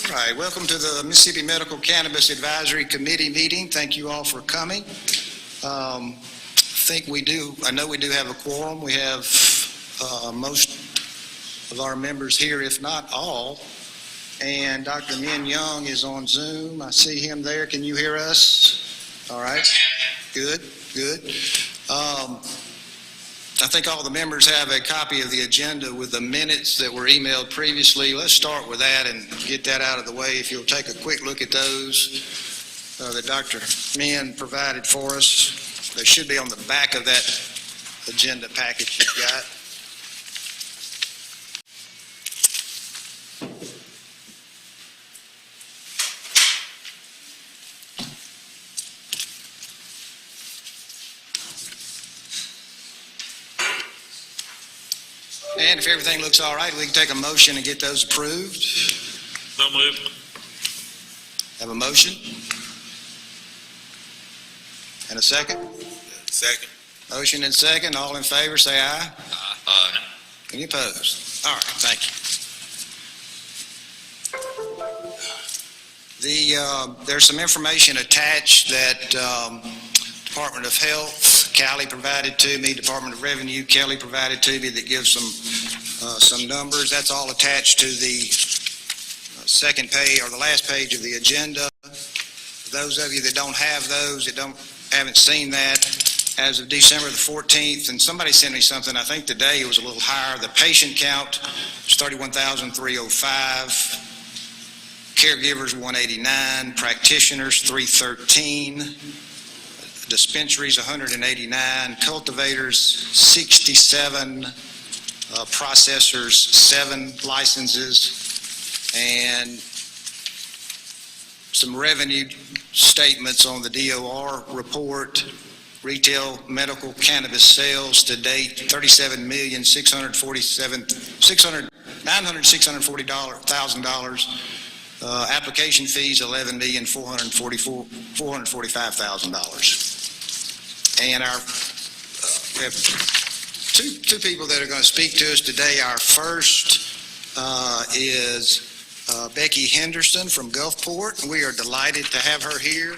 All right, welcome to the Mississippi Medical Cannabis Advisory Committee meeting. Thank you all for coming. I know we do have a quorum. We have most of our members here, if not all. And Dr. Min Young is on Zoom. I see him there. Can you hear us? All right, good. I think all the members have a copy of the agenda with the minutes that were emailed previously. Let's start with that and get that out of the way. If you'll take a quick look at those that Dr. Min provided for us. They should be on the back of that agenda package you've got. And if everything looks all right, we can take a motion and get those approved. So moved. Have a motion? And a second? Second. Motion and second. All in favor, say aye. Aye. Any opposed? All right, thank you. There's some information attached that Department of Health, Cali provided to me, Department of Revenue, Kelly provided to me, that gives some numbers. That's all attached to the second page or the last page of the agenda. Those of you that don't have those, that haven't seen that, as of December the 14th, and somebody sent me something, I think today it was a little higher. The patient count was 31,305. Caregivers 189, practitioners 313, dispensaries 189, cultivators 67, processors 7 licenses, and some revenue statements on the DOR report. Retail medical cannabis sales to date, $940,000. Application fees, $11,445,000. And we have two people that are going to speak to us today. Our first is Becky Henderson from Gulfport. We are delighted to have her here.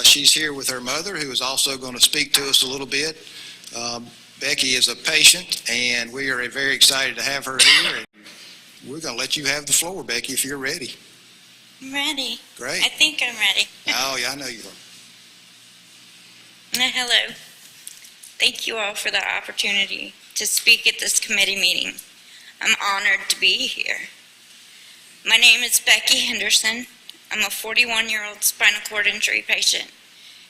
She's here with her mother, who is also going to speak to us a little bit. Becky is a patient, and we are very excited to have her here. And we're going to let you have the floor, Becky, if you're ready. I'm ready. Great. I think I'm ready. Oh, yeah, I know you are. Hello. Thank you all for the opportunity to speak at this committee meeting. I'm honored to be here. My name is Becky Henderson. I'm a 41-year-old spinal cord injury patient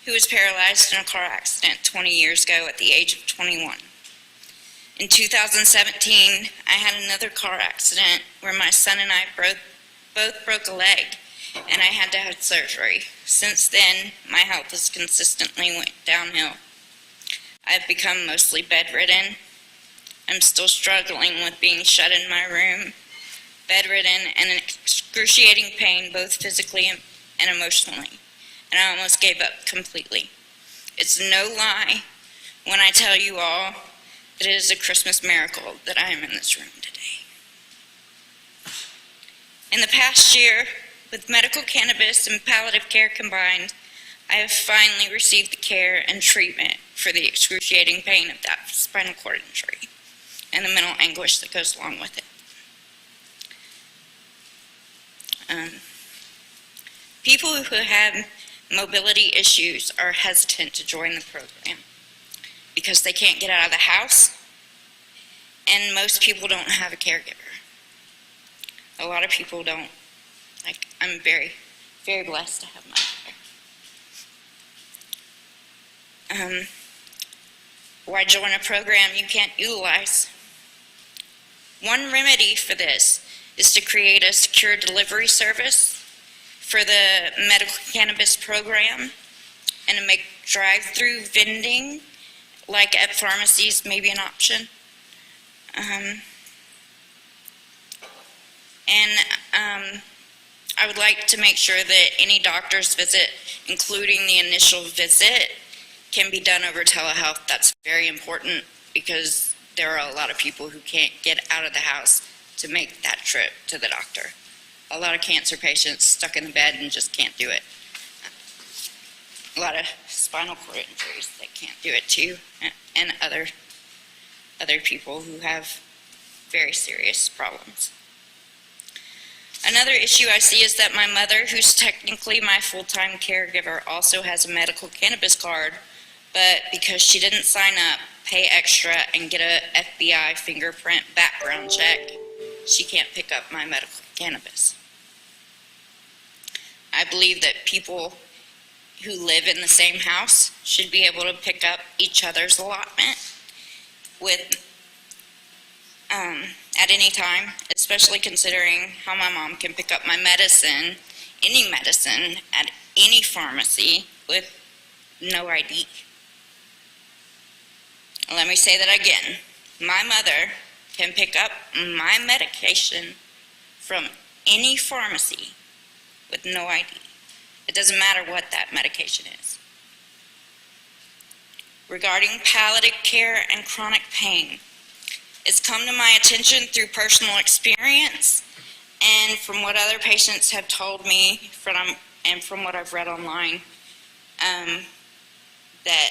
who was paralyzed in a car accident 20 years ago at the age of 21. In 2017, I had another car accident where my son and I both broke a leg, and I had to have surgery. Since then, my health has consistently went downhill. I've become mostly bedridden. I'm still struggling with being shut in my room, bedridden, and in excruciating pain, both physically and emotionally. And I almost gave up completely. It's no lie when I tell you all that it is a Christmas miracle that I am in this room today. In the past year, with medical cannabis and palliative care combined, I have finally received the care and treatment for the excruciating pain of that spinal cord injury and the mental anguish that goes along with it. People who have mobility issues are hesitant to join the program because they can't get out of the house, and most people don't have a caregiver. A lot of people don't. Like, I'm very, very blessed to have my mother. Why join a program you can't utilize? One remedy for this is to create a secure delivery service for the medical cannabis program and to make drive-through vending, like at pharmacies, maybe an option. I would like to make sure that any doctor's visit, including the initial visit, can be done over telehealth. That's very important because there are a lot of people who can't get out of the house to make that trip to the doctor. a lot of cancer patients stuck in the bed and just can't do it. A lot of spinal cord injuries that can't do it too, and other people who have very serious problems. Another issue I see is that my mother, who's technically my full-time caregiver, also has a medical cannabis card, but because she didn't sign up, pay extra, and get a FBI fingerprint background check, she can't pick up my medical cannabis. I believe that people who live in the same house should be able to pick up each other's allotment at any time, especially considering how my mom can pick up my medicine, any medicine, at any pharmacy with no ID. Let me say that again. My mother can pick up my medication from any pharmacy with no ID. It doesn't matter what that medication is. Regarding palliative care and chronic pain, it's come to my attention through personal experience and from what other patients have told me and from what I've read online, that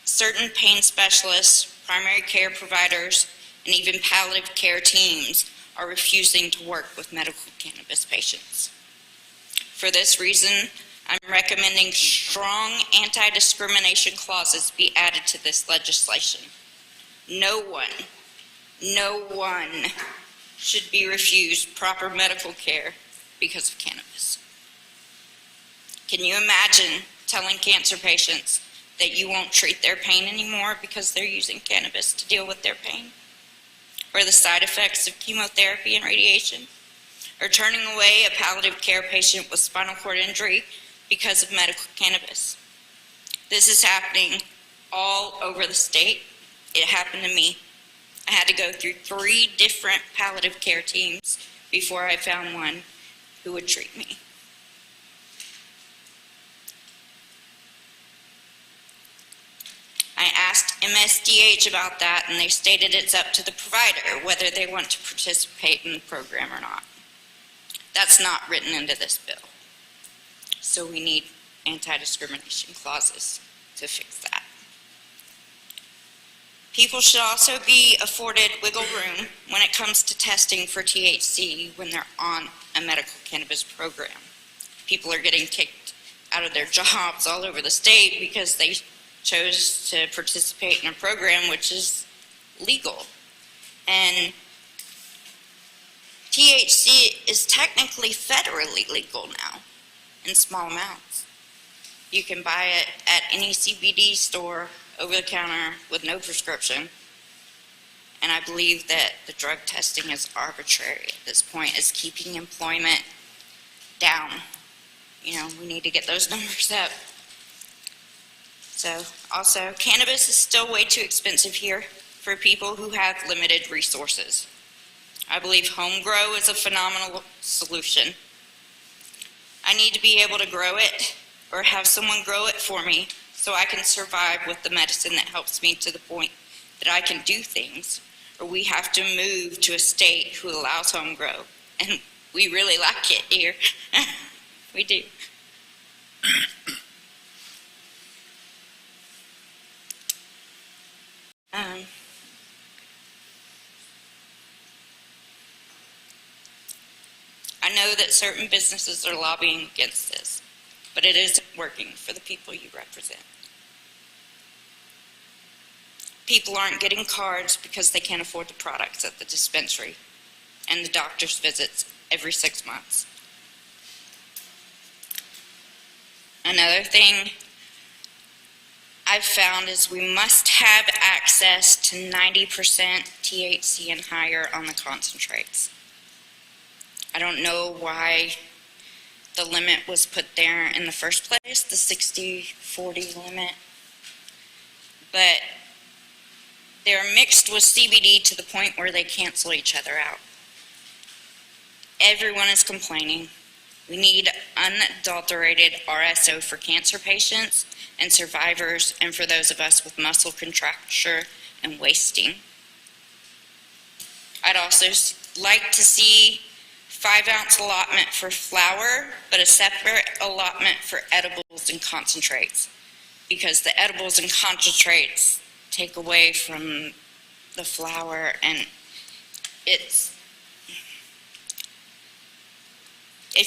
certain pain specialists, primary care providers, and even palliative care teams are refusing to work with medical cannabis patients. For this reason, I'm recommending strong anti-discrimination clauses be added to this legislation. No one should be refused proper medical care because of cannabis. Can you imagine telling cancer patients that you won't treat their pain anymore because they're using cannabis to deal with their pain? Or the side effects of chemotherapy and radiation? Or turning away a palliative care patient with spinal cord injury because of medical cannabis? This is happening all over the state. It happened to me. I had to go through 3 different palliative care teams before I found one who would treat me. I asked MSDH about that, and they stated it's up to the provider whether they want to participate in the program or not. That's not written into this bill. So we need anti-discrimination clauses to fix that. People should also be afforded wiggle room when it comes to testing for THC when they're on a medical cannabis program. People are getting kicked out of their jobs all over the state because they chose to participate in a program which is legal. And THC is technically federally legal now in small amounts. You can buy it at any CBD store over the counter with no prescription. And I believe that the drug testing is arbitrary at this point. It's keeping employment down. You know, we need to get those numbers up. So, also, cannabis is still way too expensive here for people who have limited resources. I believe home grow is a phenomenal solution. I need to be able to grow it or have someone grow it for me so I can survive with the medicine that helps me to the point that I can do things, or we have to move to a state who allows home grow. And we really like it here. We do. I know that certain businesses are lobbying against this, but it isn't working for the people you represent. People aren't getting cards because they can't afford the products at the dispensary and the doctor's visits every 6 months. Another thing I've found is we must have access to 90% THC and higher on the concentrates. I don't know why the limit was put there in the first place, the 60-40 limit, but they're mixed with CBD to the point where they cancel each other out. Everyone is complaining. We need unadulterated RSO for cancer patients and survivors, and for those of us with muscle contracture and wasting. I'd also like to see 5-ounce allotment for flour, but a separate allotment for edibles and concentrates, because the edibles and concentrates take away from the flour, and if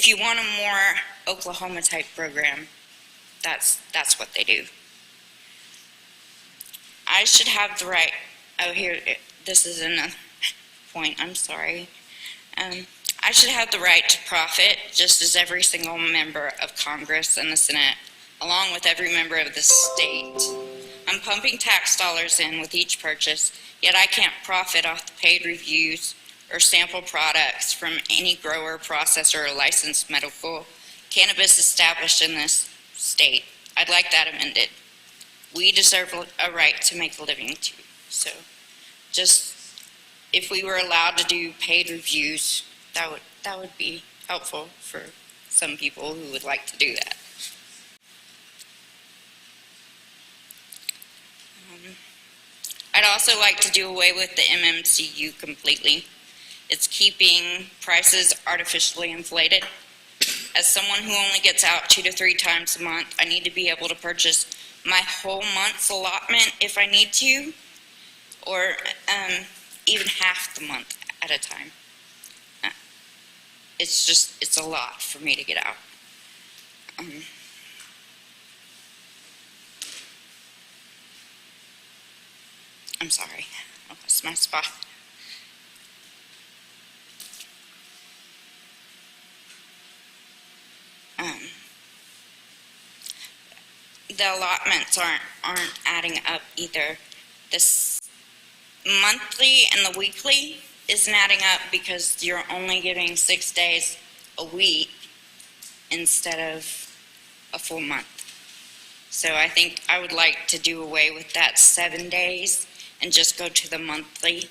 you want a more Oklahoma type program, that's what they do. I should have the right, this is another point, I'm sorry. I should have the right to profit just as every single member of Congress and the Senate, along with every member of the state. I'm pumping tax dollars in with each purchase, yet I can't profit off the paid reviews or sample products from any grower, processor, or licensed medical cannabis established in this state. I'd like that amended. We deserve a right to make a living too. So just if we were allowed to do paid reviews, that would be helpful for some people who would like to do that. I'd also like to do away with the MMCU completely. It's keeping prices artificially inflated. As someone who only gets out 2 to 3 times a month, I need to be able to purchase my whole month's allotment if I need to, or even half the month at a time. It's a lot for me to get out. I'm sorry, I lost my spot. The allotments aren't adding up either. This monthly and the weekly isn't adding up because you're only giving 6 days a week instead of a full month. So I think I would like to do away with that 7 days and just go to the monthly.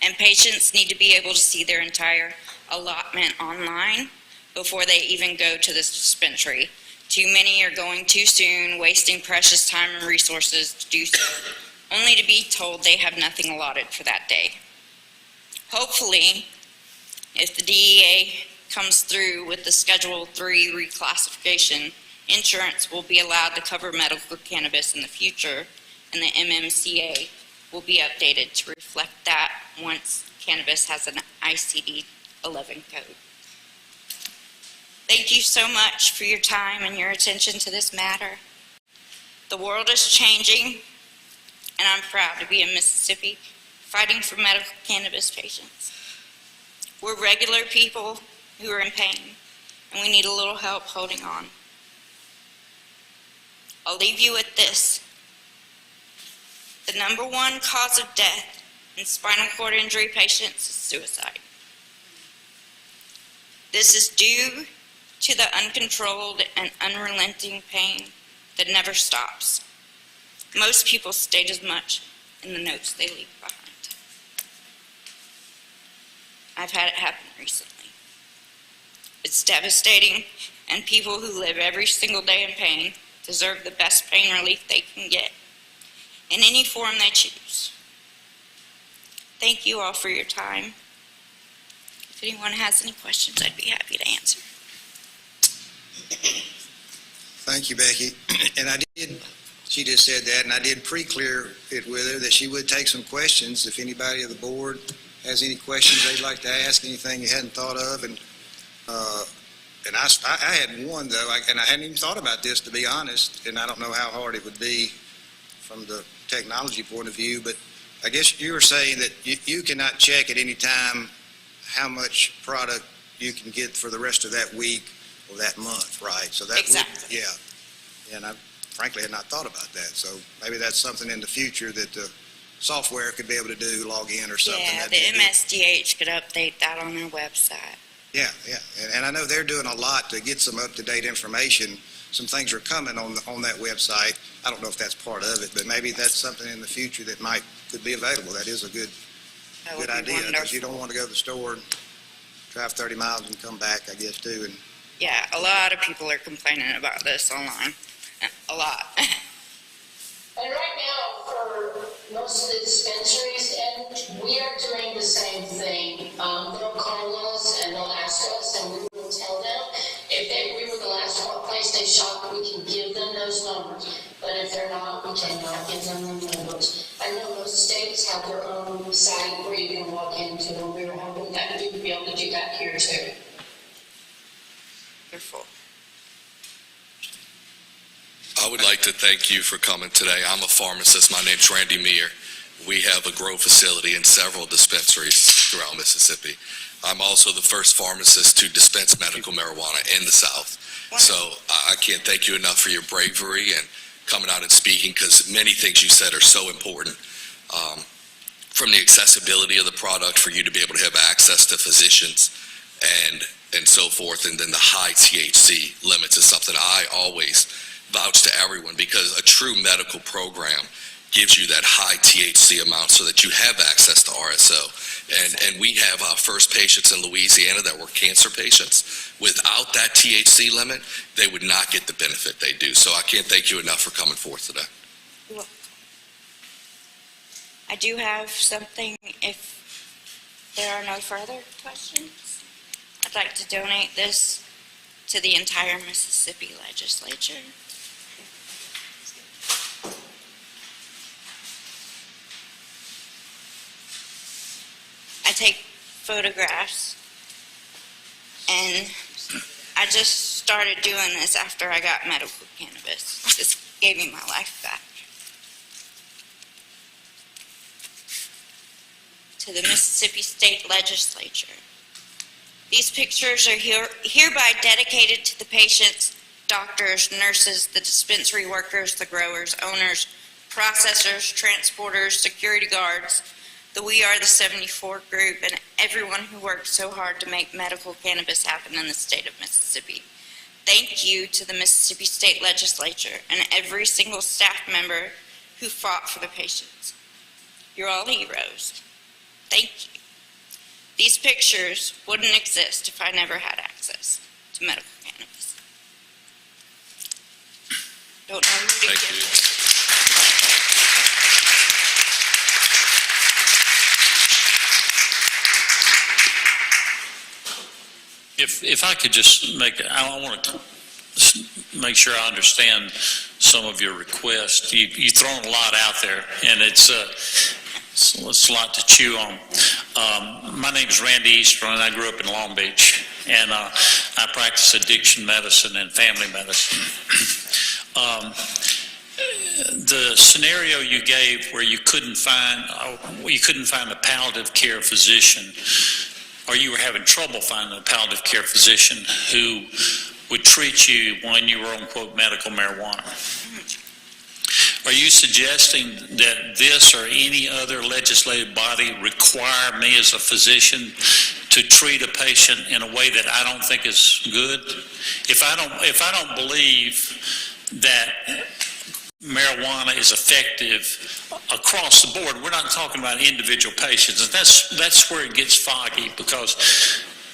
And patients need to be able to see their entire allotment online before they even go to this dispensary. Too many are going too soon, wasting precious time and resources to do so, only to be told they have nothing allotted for that day. Hopefully, if the DEA comes through with the Schedule 3 reclassification, insurance will be allowed to cover medical cannabis in the future, and the MMCA will be updated to reflect that once cannabis has an ICD-11 code. Thank you so much for your time and your attention to this matter. The world is changing, and I'm proud to be in Mississippi fighting for medical cannabis patients. We're regular people who are in pain, and we need a little help holding on. I'll leave you with this. The number one cause of death in spinal cord injury patients is suicide. This is due to the uncontrolled and unrelenting pain that never stops. Most people state as much in the notes they leave behind. I've had it happen recently. It's devastating, and people who live every single day in pain deserve the best pain relief they can get, in any form they choose. Thank you all for your time. If anyone has any questions, I'd be happy to answer. Thank you, Becky. And she just said that, and I did pre-clear it with her that she would take some questions if anybody of the board has any questions they'd like to ask, anything you hadn't thought of. And I had one, though, and I hadn't even thought about this, to be honest, and I don't know how hard it would be from the technology point of view, but I guess you were saying that you cannot check at any time how much product you can get for the rest of that week or that month, right? So that Exactly. Yeah. And I frankly had not thought about that. So maybe that's something in the future that the software could be able to do, log in or something. Yeah, the MSDH could update that on their website. Yeah. And I know they're doing a lot to get some up-to-date information. Some things are coming on that website. I don't know if that's part of it, but maybe that's something in the future that could be available. That is a good idea, because you don't want to go to the store and drive 30 miles and come back, I guess, too. And Yeah, a lot of people are complaining about this online. A lot. And right now, for most of the dispensaries and content now is on the numbers. I know most states have their own site where you can log into, and we were hoping that you'd be able to do that here too. Wonderful. I would like to thank you for coming today. I'm a pharmacist. My name's Randy Meir. We have a grow facility and several dispensaries throughout Mississippi. I'm also the first pharmacist to dispense medical marijuana in the South. So I can't thank you enough for your bravery and coming out and speaking, because many things you said are so important. From the accessibility of the product, for you to be able to have access to physicians and so forth, and then the high THC limits is something I always vouch to everyone, because a true medical program gives you that high THC amount so that you have access to RSO. And we have our first patients in Louisiana that were cancer patients. Without that THC limit, they would not get the benefit they do. So I can't thank you enough for coming forth today. I do have something, if there are no further questions. I'd like to donate this to the entire Mississippi legislature. I take photographs, and I just started doing this after I got medical cannabis. This gave me my life back. To the Mississippi State Legislature. These pictures are hereby dedicated to the patients, doctors, nurses, the dispensary workers, the growers, owners, processors, transporters, security guards, the We Are the 74 group, and everyone who worked so hard to make medical cannabis happen in the state of Mississippi. Thank you to the Mississippi State Legislature and every single staff member who fought for the patients. You're all heroes. Thank you. These pictures wouldn't exist if I never had access to medical cannabis. Don't know who to Thank give you. it. If I could just I want to make sure I understand some of your requests. You've thrown a lot out there, and it's a lot to chew on. My name is Randy Easter, and I grew up in Long Beach, and I practice addiction medicine and family medicine. The scenario you gave where you couldn't find a palliative care physician, or you were having trouble finding a palliative care physician who would treat you when you were on, quote, medical marijuana. Are you suggesting that this or any other legislative body require me as a physician to treat a patient in a way that I don't think is good? If I don't believe that marijuana is effective across the board, we're not talking about individual patients, and that's where it gets foggy, because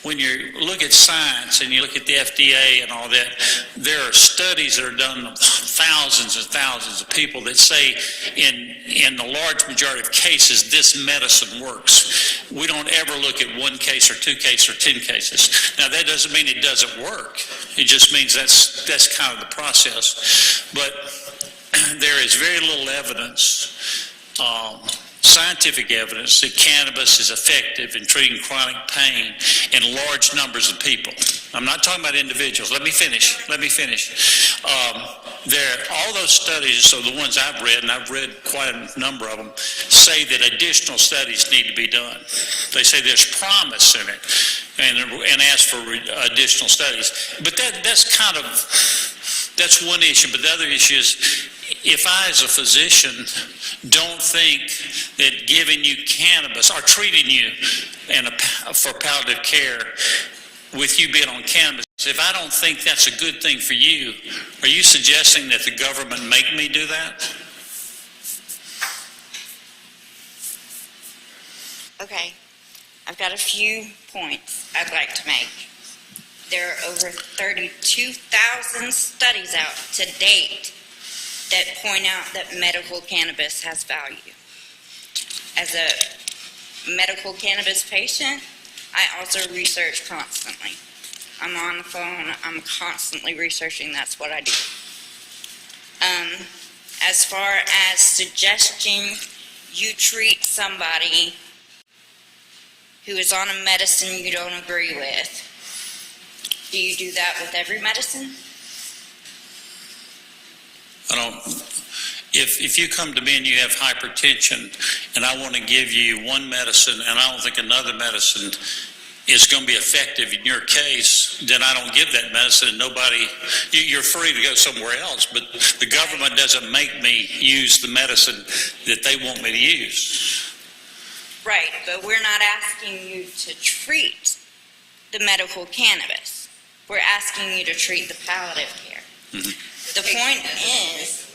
when you look at science and you look at the FDA and all that, there are studies that are done of thousands and thousands of people that say in the large majority of cases this medicine works. We don't ever look at one case or two cases or 10 cases. Now that doesn't mean it doesn't work. It just means that's kind of the process. But there is very little evidence, scientific evidence, that cannabis is effective in treating chronic pain in large numbers of people. I'm not talking about individuals. Let me finish. All those studies, so the ones I've read, and I've read quite a number of them, say that additional studies need to be done. They say there's promise in it, and ask for additional studies. But that's one issue. But the other issue is, if I as a physician don't think that giving you cannabis or treating you for palliative care with you being on cannabis, if I don't think that's a good thing for you, are you suggesting that the government make me do that? Okay, I've got a few points I'd like to make. There are over 32,000 studies out to date that point out that medical cannabis has value. As a medical cannabis patient, I also research constantly. I'm on the phone, I'm constantly researching, that's what I do. as far as suggesting you treat somebody who is on a medicine you don't agree with. Do you do that with every medicine? I don't, if you come to me and you have hypertension and I want to give you one medicine and I don't think another medicine is going to be effective in your case, then I don't give that medicine, and nobody, you're free to go somewhere else, but the government doesn't make me use the medicine that they want me to use. Right, but we're not asking you to treat the medical cannabis. We're asking you to treat the palliative care. The point is,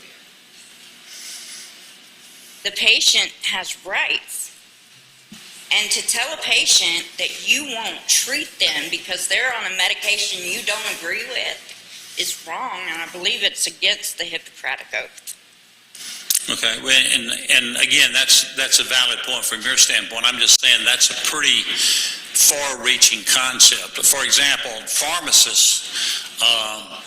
the patient has rights. And to tell a patient that you won't treat them because they're on a medication you don't agree with is wrong, and I believe it's against the Hippocratic Oath. Okay, well, and again, that's a valid point from your standpoint. I'm just saying that's a pretty far-reaching concept. For example, pharmacists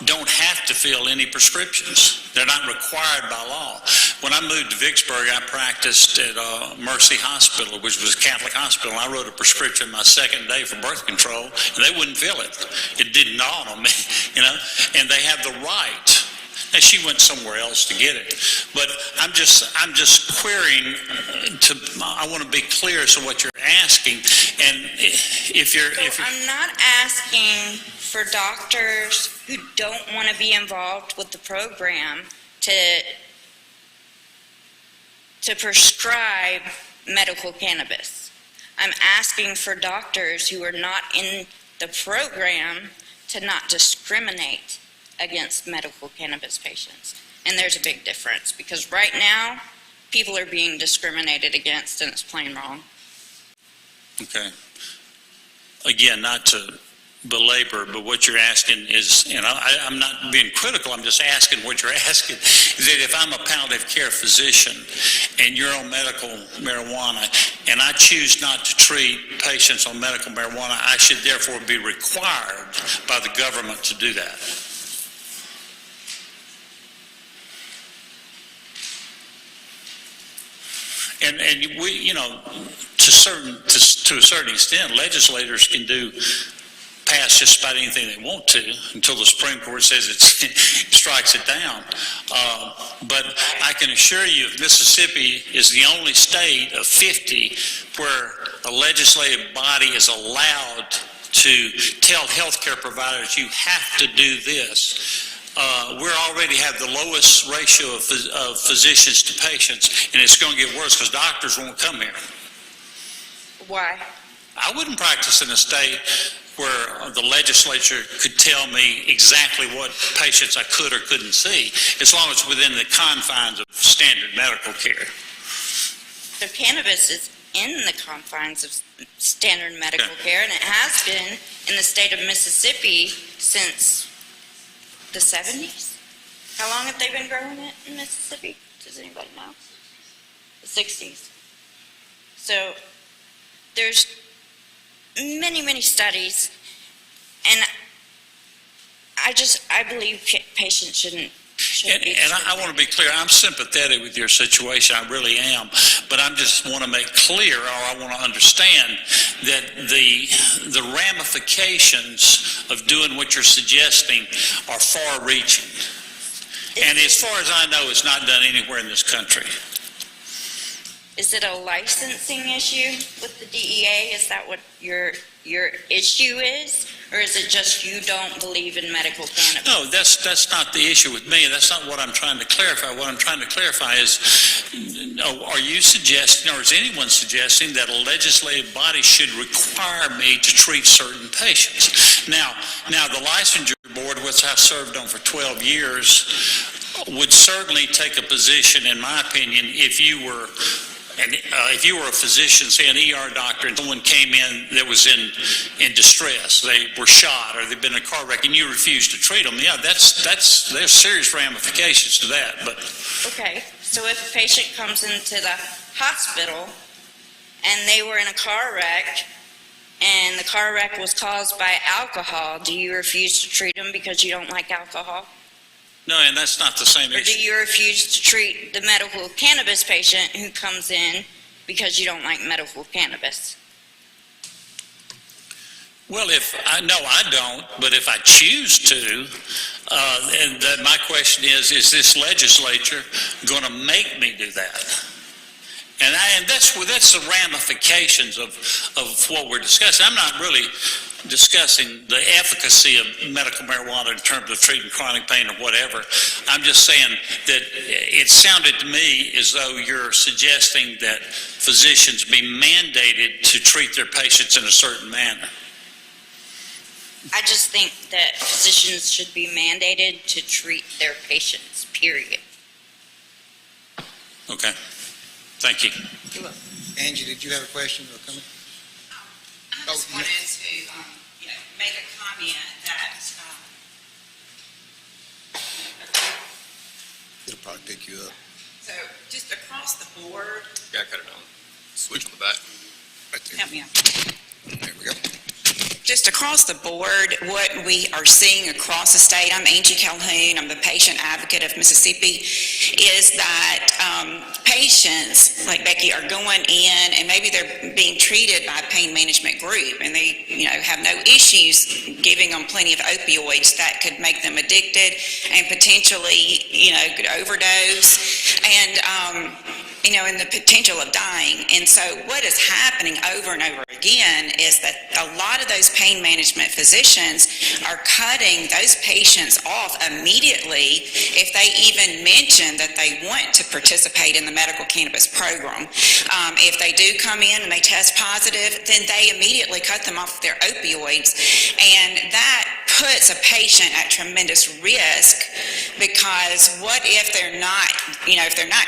don't have to fill any prescriptions. They're not required by law. When I moved to Vicksburg, I practiced at Mercy Hospital, which was a Catholic hospital. I wrote a prescription my second day for birth control, and they wouldn't fill it. It didn't dawn on me, and they have the right. And she went somewhere else to get it. But I'm just querying I want to be clear as to what you're asking. And I'm not asking for doctors who don't want to be involved with the program to prescribe medical cannabis. I'm asking for doctors who are not in the program to not discriminate against medical cannabis patients. And there's a big difference, because right now, people are being discriminated against, and it's plain wrong. Okay. Again, not to belabor, but what you're asking is, I'm not being critical, I'm just asking what you're asking, is that if I'm a palliative care physician and you're on medical marijuana and I choose not to treat patients on medical marijuana, I should therefore be required by the government to do that. And we, to a certain extent, legislators can pass just about anything they want to until the Supreme Court says it strikes it down. But I can assure you, Mississippi is the only state of 50 where a legislative body is allowed to tell healthcare providers, you have to do this. We already have the lowest ratio of physicians to patients, and it's going to get worse because doctors won't come here. Why? I wouldn't practice in a state where the legislature could tell me exactly what patients I could or couldn't see, as long as it's within the confines of standard medical care. So cannabis is in the confines of standard medical care, and it has been in the state of Mississippi since the 70s? How long have they been growing it in Mississippi? Does anybody know? The 60s. So there's many, many studies, and I believe patients shouldn't be. And I want to be clear, I'm sympathetic with your situation, I really am, but I just want to make clear, or I want to understand, that the ramifications of doing what you're suggesting are far-reaching. And as far as I know, it's not done anywhere in this country. Is it a licensing issue with the DEA? Is that what your issue is? Or is it just you don't believe in medical cannabis? No, that's not the issue with me. That's not what I'm trying to clarify. What I'm trying to clarify is, are you suggesting, or is anyone suggesting, that a legislative body should require me to treat certain patients? Now the licensure board, which I served on for 12 years, would certainly take a position, in my opinion, if you were a physician, say an ER doctor, and someone came in that was in distress, they were shot or they've been in a car wreck, and you refused to treat them, there's serious ramifications to that. But okay, so if a patient comes into the hospital and they were in a car wreck, and the car wreck was caused by alcohol, do you refuse to treat them because you don't like alcohol? No, and that's not the same Or do issue. you refuse to treat the medical cannabis patient who comes in because you don't like medical cannabis? Well, no, I don't, but if I choose to, my question is this legislature going to make me do that? And that's the ramifications of what we're discussing. I'm not really discussing the efficacy of medical marijuana in terms of treating chronic pain or whatever. I'm just saying that it sounded to me as though you're suggesting that physicians be mandated to treat their patients in a certain manner. I just think that physicians should be mandated to treat their patients, period. Okay, thank you. Angie, did you have a question or comment? I just wanted to, make a comment that, It'll probably pick you up. so just across the board, Yeah, cut it on. Switch on the back. Right there. help me out. There we go. Just across the board, what we are seeing across the state, I'm Angie Calhoun, I'm the patient advocate of Mississippi, is that patients, like Becky, are going in and maybe they're being treated by a pain management group and they, have no issues giving them plenty of opioids that could make them addicted and potentially, could overdose and, and the potential of dying. And so what is happening over and over again is that a lot of those pain management physicians are cutting those patients off immediately if they even mention that they want to participate in the medical cannabis program. If they do come in and they test positive, then they immediately cut them off their opioids. And that puts a patient at tremendous risk because what if they're not, if they're not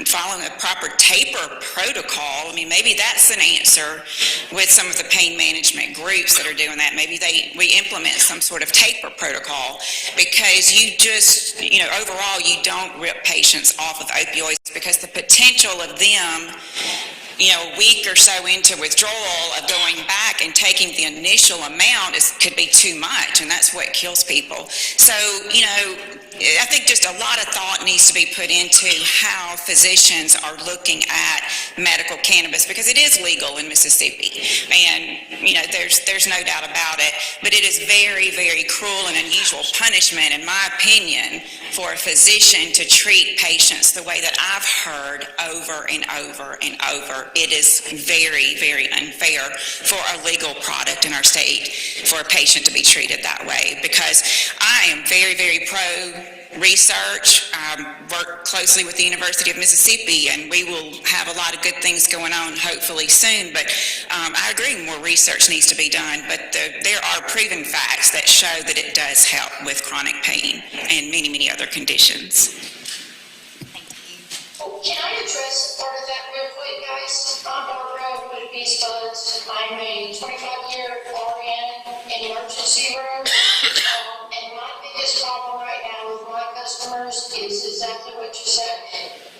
following a proper taper protocol? I mean, maybe that's an answer with some of the pain management groups that are doing that. Maybe we implement some sort of taper protocol because you just, overall you don't rip patients off of opioids because the potential of them, a week or so into withdrawal of going back and taking the initial amount could be too much, and that's what kills people. So, I think just a lot of thought needs to be put into how physicians are looking at medical cannabis because it is legal in Mississippi, and there's no doubt about it. But it is very, very cruel and unusual punishment, in my opinion, for a physician to treat patients the way that I've heard over and over and over. It is very, very unfair for a legal product in our state for a patient to be treated that way because I am very, very pro research. Work closely with the University of Mississippi, and we will have a lot of good things going on hopefully soon, but I agree more research needs to be done, but there are proven facts that show that it does help with chronic pain and many, many other conditions. Oh, can I address part of that real quick, guys? I'm Barbara with Beast Buds. I'm a 25-year RN in emergency room. And my biggest problem right now with my customers is exactly what you said.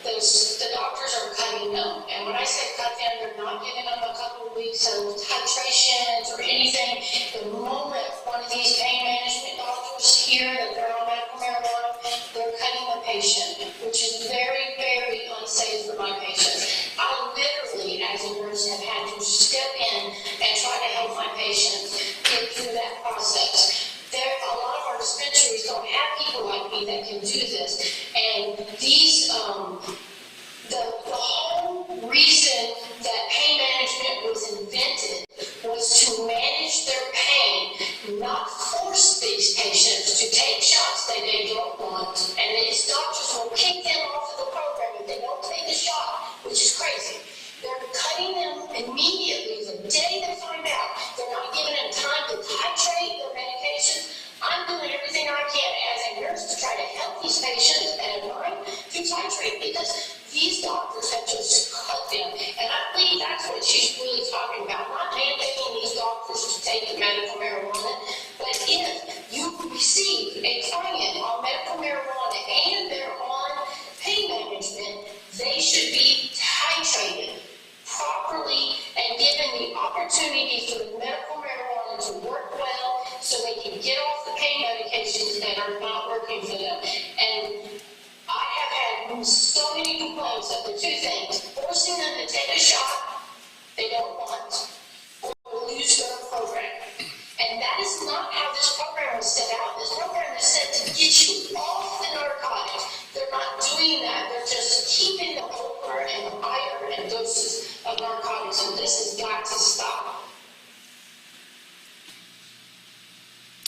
The doctors are cutting them. And when I say cut them, they're not giving them a couple of weeks of titrations or anything. The moment one of these pain management doctors hear that they're on medical marijuana, they're cutting the patient, which is very, very unsafe for my patients. I literally, as a nurse, have had to step in and try to help my patients get through that process. A lot of our dispensaries don't have people like me that can do this. And these, the whole reason that pain management was invented was to manage their pain, not force these patients to take shots that they don't want. And these doctors will kick them off of the program if they don't take the shot, which is crazy. They're cutting them immediately the day they find out. They're not giving them time to titrate their medication. I'm doing everything I can as a nurse to try to help these patients and mine to titrate because these doctors have just cut them. And I believe that's what she's really talking about, not mandating these doctors to take the medical marijuana, but if you receive a client on medical marijuana and they're on pain management, they should be titrated properly and given the opportunity for the medical marijuana to work well so they can get off the pain medication medications that are not working for them. And I have had so many complaints of the two things: forcing them to take a shot they don't want, or lose their program. And that is not how this program was set out. This program is set to get you off the narcotics. They're not doing that. They're just keeping the over and higher and doses of narcotics. And this has got to stop.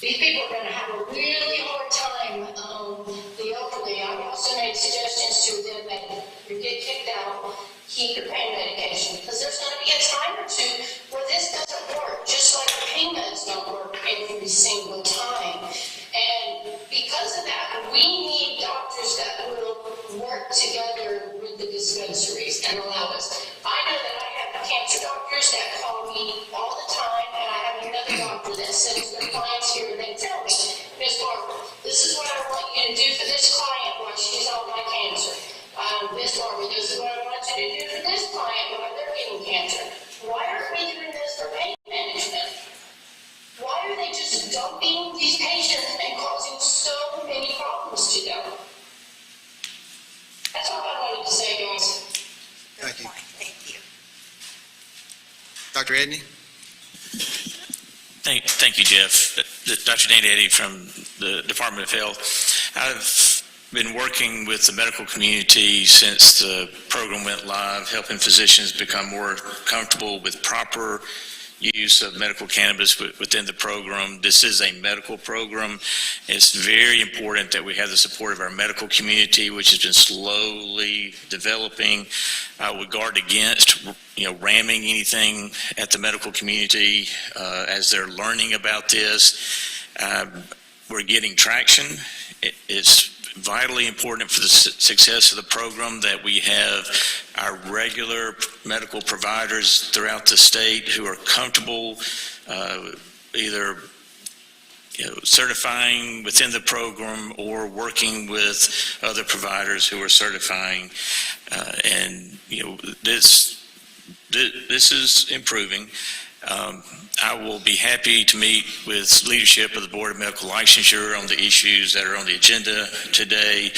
These people are going to have a really hard time, the elderly. I've also made suggestions to them that if you get kicked out, keep your pain medication, because there's going to be a time or two where this doesn't work, just like the pain meds don't work every single time. And because of that, we need doctors that will work together with the dispensaries and allow us. I know that I have cancer doctors that call me all the time, and I have another doctor that sends their clients here, and they tell me, Ms. Barber, this is what I want you to do for this client while she's on my cancer. Ms. Barber, this is what I want you to do for this client while they're getting cancer. Why aren't we doing this for pain management? Why are they just dumping these patients and causing so many problems to them? That's all I wanted to say, guys. Thank you. Thank you. Dr. Edney? Thank you, Jeff. Dr. Danny Eddy from the Department of Health. I've been working with the medical community since the program went live, helping physicians become more comfortable with proper use of medical cannabis within the program. This is a medical program. It's very important that we have the support of our medical community, which has been slowly developing. I would guard against, ramming anything at the medical community as they're learning about this. We're getting traction. It's vitally important for the success of the program that we have our regular medical providers throughout the state who are comfortable either certifying within the program or working with other providers who are certifying. This is improving. I will be happy to meet with leadership of the Board of Medical Licensure on the issues that are on the agenda today.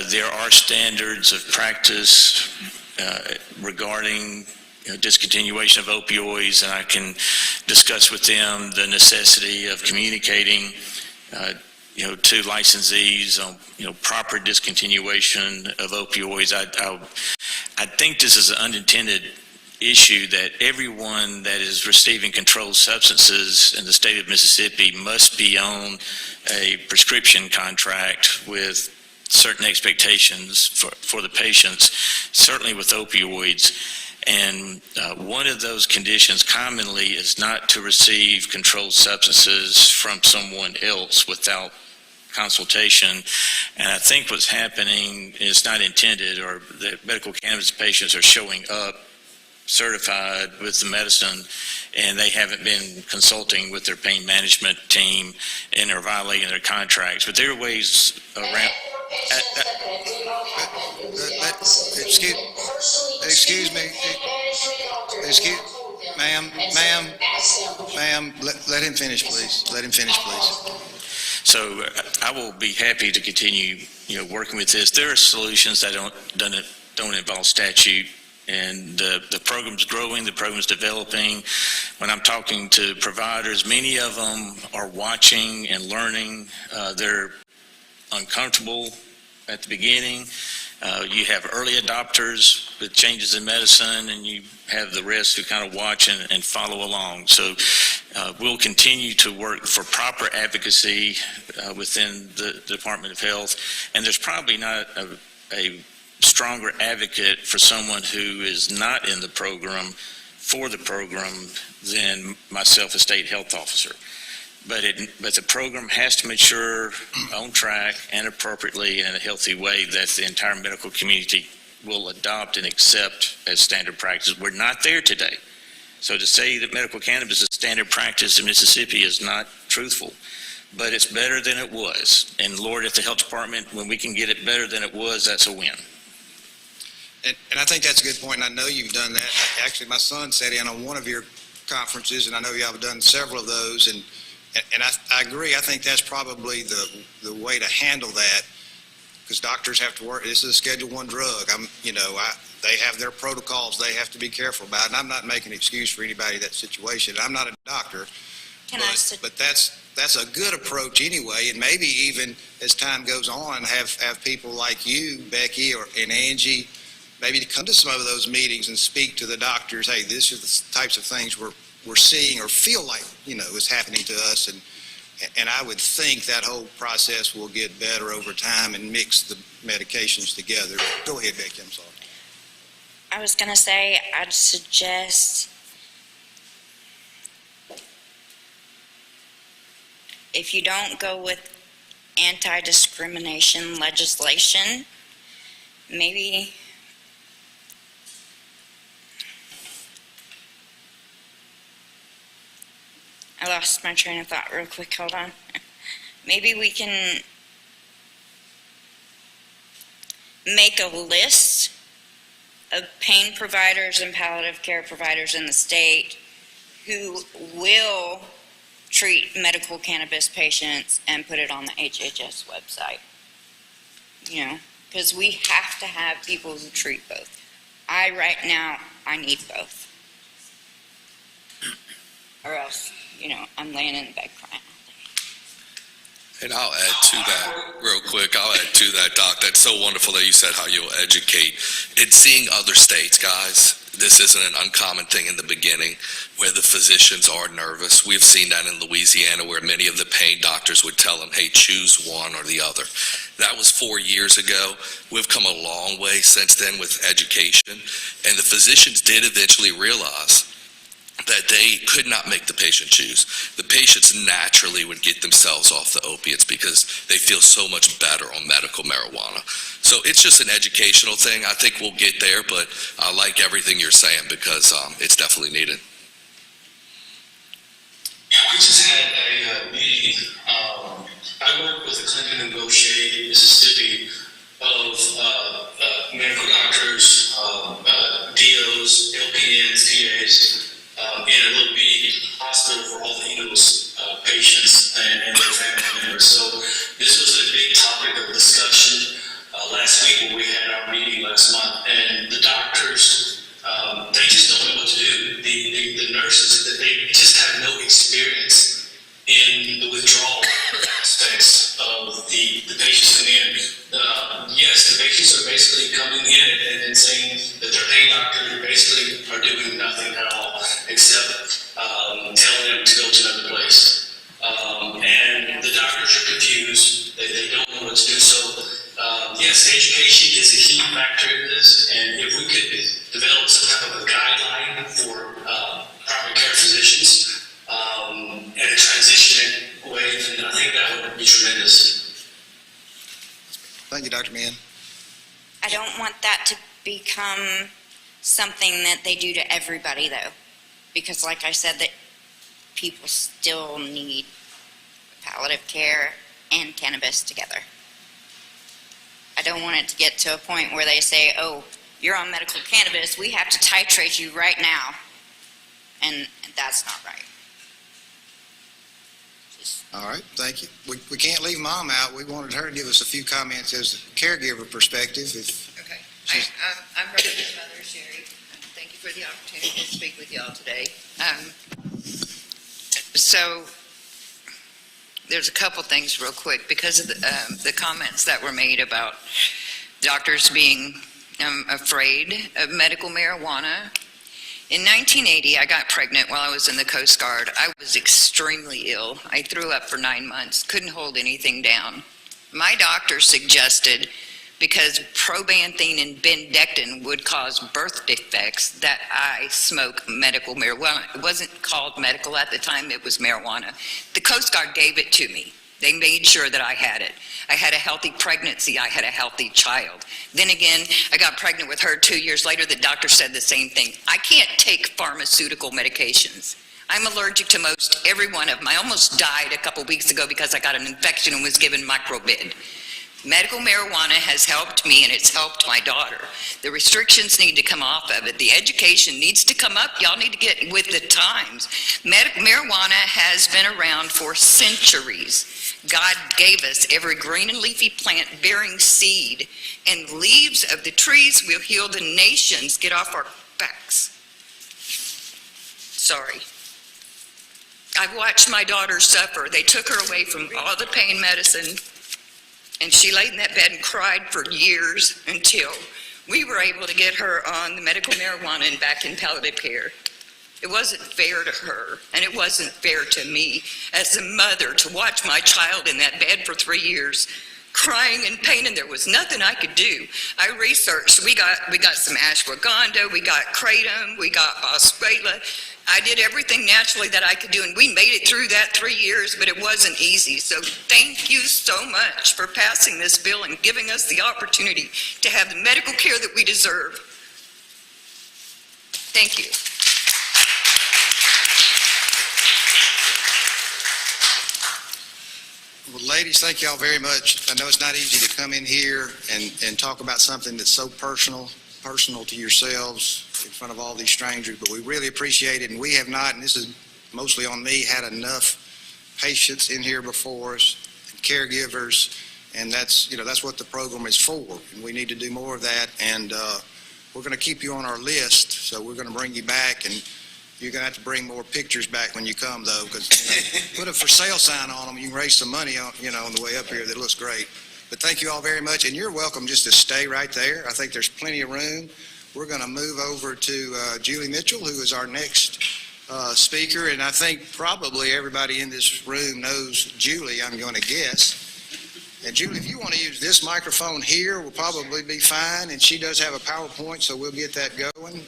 There are standards of practice regarding discontinuation of opioids, and I can discuss with them the necessity of communicating to licensees on proper discontinuation of opioids. I think this is an unintended issue that everyone that is receiving controlled substances in the state of Mississippi must be on a prescription contract with certain expectations for the patients, certainly with opioids. And one of those conditions commonly is not to receive controlled substances from someone else without consultation. And I think what's happening is not intended, or the medical cannabis patients are showing up certified with the medicine, and they haven't been consulting with their pain management team and are violating their contracts. But there are ways around. Ma'am, let him finish, please. Let him finish, please. So I will be happy to continue, working with this. There are solutions that don't involve statute. And the program's growing, the program's developing. When I'm talking to providers, many of them are watching and learning. They're uncomfortable at the beginning. You have early adopters with changes in medicine, and you have the rest who kind of watch and follow along. So we'll continue to work for proper advocacy within the Department of Health. And there's probably not a stronger advocate for someone who is not in the program for the program than myself, a state health officer. But the program has to mature on track and appropriately and in a healthy way that the entire medical community will adopt and accept as standard practice. We're not there today. So to say that medical cannabis is standard practice in Mississippi is not truthful. But it's better than it was. And Lord, at the health department, when we can get it better than it was, that's a win. And I think that's a good point, and I know you've done that. Actually, my son sat in on one of your conferences, and I know y'all have done several of those, and And I agree. I think that's probably the way to handle that, because doctors have to work. This is a Schedule I drug. They have their protocols they have to be careful about, and I'm not making an excuse for anybody in that situation. I'm not a doctor, but that's a good approach anyway. And maybe even as time goes on, have people like you, Becky, and Angie, maybe to come to some of those meetings and speak to the doctors. Hey, these are the types of things we're seeing or feel like is happening to us, and I would think that whole process will get better over time and mix the medications together. Go ahead, Becky. I'm sorry. I was going to say, I'd suggest if you don't go with anti-discrimination legislation, maybe I lost my train of thought real quick. Hold on. Maybe we can make a list of pain providers and palliative care providers in the state who will treat medical cannabis patients and put it on the HHS website. Because we have to have people who treat both. Right now, I need both. Or else, I'm laying in the bed crying. And I'll add to that real quick. Doc. That's so wonderful that you said how you'll educate. It's seeing other states, guys. This isn't an uncommon thing in the beginning where the physicians are nervous. We've seen that in Louisiana where many of the pain doctors would tell them, hey, choose one or the other. That was 4 years ago. We've come a long way since then with education. And the physicians did eventually realize that they could not make the patient choose. The patients naturally would get themselves off the opiates because they feel so much better on medical marijuana. So it's just an educational thing. I think we'll get there, but I like everything you're saying because it's definitely needed. Yeah, we just had a meeting. I work with a clinic in Goshen, Mississippi, of medical doctors, DOs, LPNs, PAs, in a little bitty hospital for all the Eagles patients and their family members. So this was a big topic of discussion last week when we had our meeting last month. And the doctors, they just don't know what to do. The nurses, they just have no experience in the withdrawal aspects of the patients coming in. Yes, the patients are basically coming in and saying that their pain doctors basically are doing nothing at all except telling them to go to another place. And the doctors are confused. They don't know what to do. So, yes, education is a key factor in this. And if we could develop some type of a guideline for primary care physicians in a transition way, then I think that would be tremendous. Thank you, Dr. Mann. I don't want that to become something that they do to everybody, though. Because like I said, that people still need palliative care and cannabis together. I don't want it to get to a point where they say, oh, you're on medical cannabis, we have to titrate you right now. And that's not right. All right, thank you. We can't leave Mom out. We wanted her to give us a few comments as a caregiver perspective. Okay. I'm Reverend Mother Sherry. Thank you for the opportunity to speak with y'all today. So there's a couple things real quick because of the comments that were made about doctors being afraid of medical marijuana. In 1980, I got pregnant while I was in the Coast Guard. I was extremely ill. I threw up for 9 months, couldn't hold anything down. My doctor suggested, because probanthine and bendectin would cause birth defects, that I smoke medical marijuana. It wasn't called medical at the time, it was marijuana. The Coast Guard gave it to me. They made sure that I had it. I had a healthy pregnancy. I had a healthy child. Then again, I got pregnant with her 2 years later. The doctor said the same thing. I can't take pharmaceutical medications. I'm allergic to most every one of them. I almost died a couple weeks ago because I got an infection and was given microbid. Medical marijuana has helped me and it's helped my daughter. The restrictions need to come off of it. The education needs to come up. Y'all need to get with the times. Medical marijuana has been around for centuries. God gave us every green and leafy plant bearing seed, and leaves of the trees will heal the nations. Get off our backs. Sorry. I've watched my daughter suffer. They took her away from all the pain medicine, and she laid in that bed and cried for years until we were able to get her on the medical marijuana and back in palliative care. It wasn't fair to her, and it wasn't fair to me as a mother to watch my child in that bed for 3 years, crying in pain, and there was nothing I could do. I researched. We got some ashwagandha, we got kratom, we got boswellia. I did everything naturally that I could do, and we made it through that 3 years, but it wasn't easy. So thank you so much for passing this bill and giving us the opportunity to have the medical care that we deserve. Thank you. Well, ladies, thank y'all very much. I know it's not easy to come in here and talk about something that's so personal to yourselves in front of all these strangers, but we really appreciate it. And we have not, and this is mostly on me, had enough patients in here before us, and caregivers, and that's what the program is for. And we need to do more of that. And we're going to keep you on our list, so we're going to bring you back, and you're going to have to bring more pictures back when you come, though, because put a for sale sign on them. You can raise some money on the way up here. That looks great. But thank you all very much, and you're welcome just to stay right there. I think there's plenty of room. We're going to move over to Julie Mitchell, who is our next speaker, and I think probably everybody in this room knows Julie, I'm going to guess. And Julie, if you want to use this microphone here, we'll probably be fine, and she does have a PowerPoint, so we'll get that going.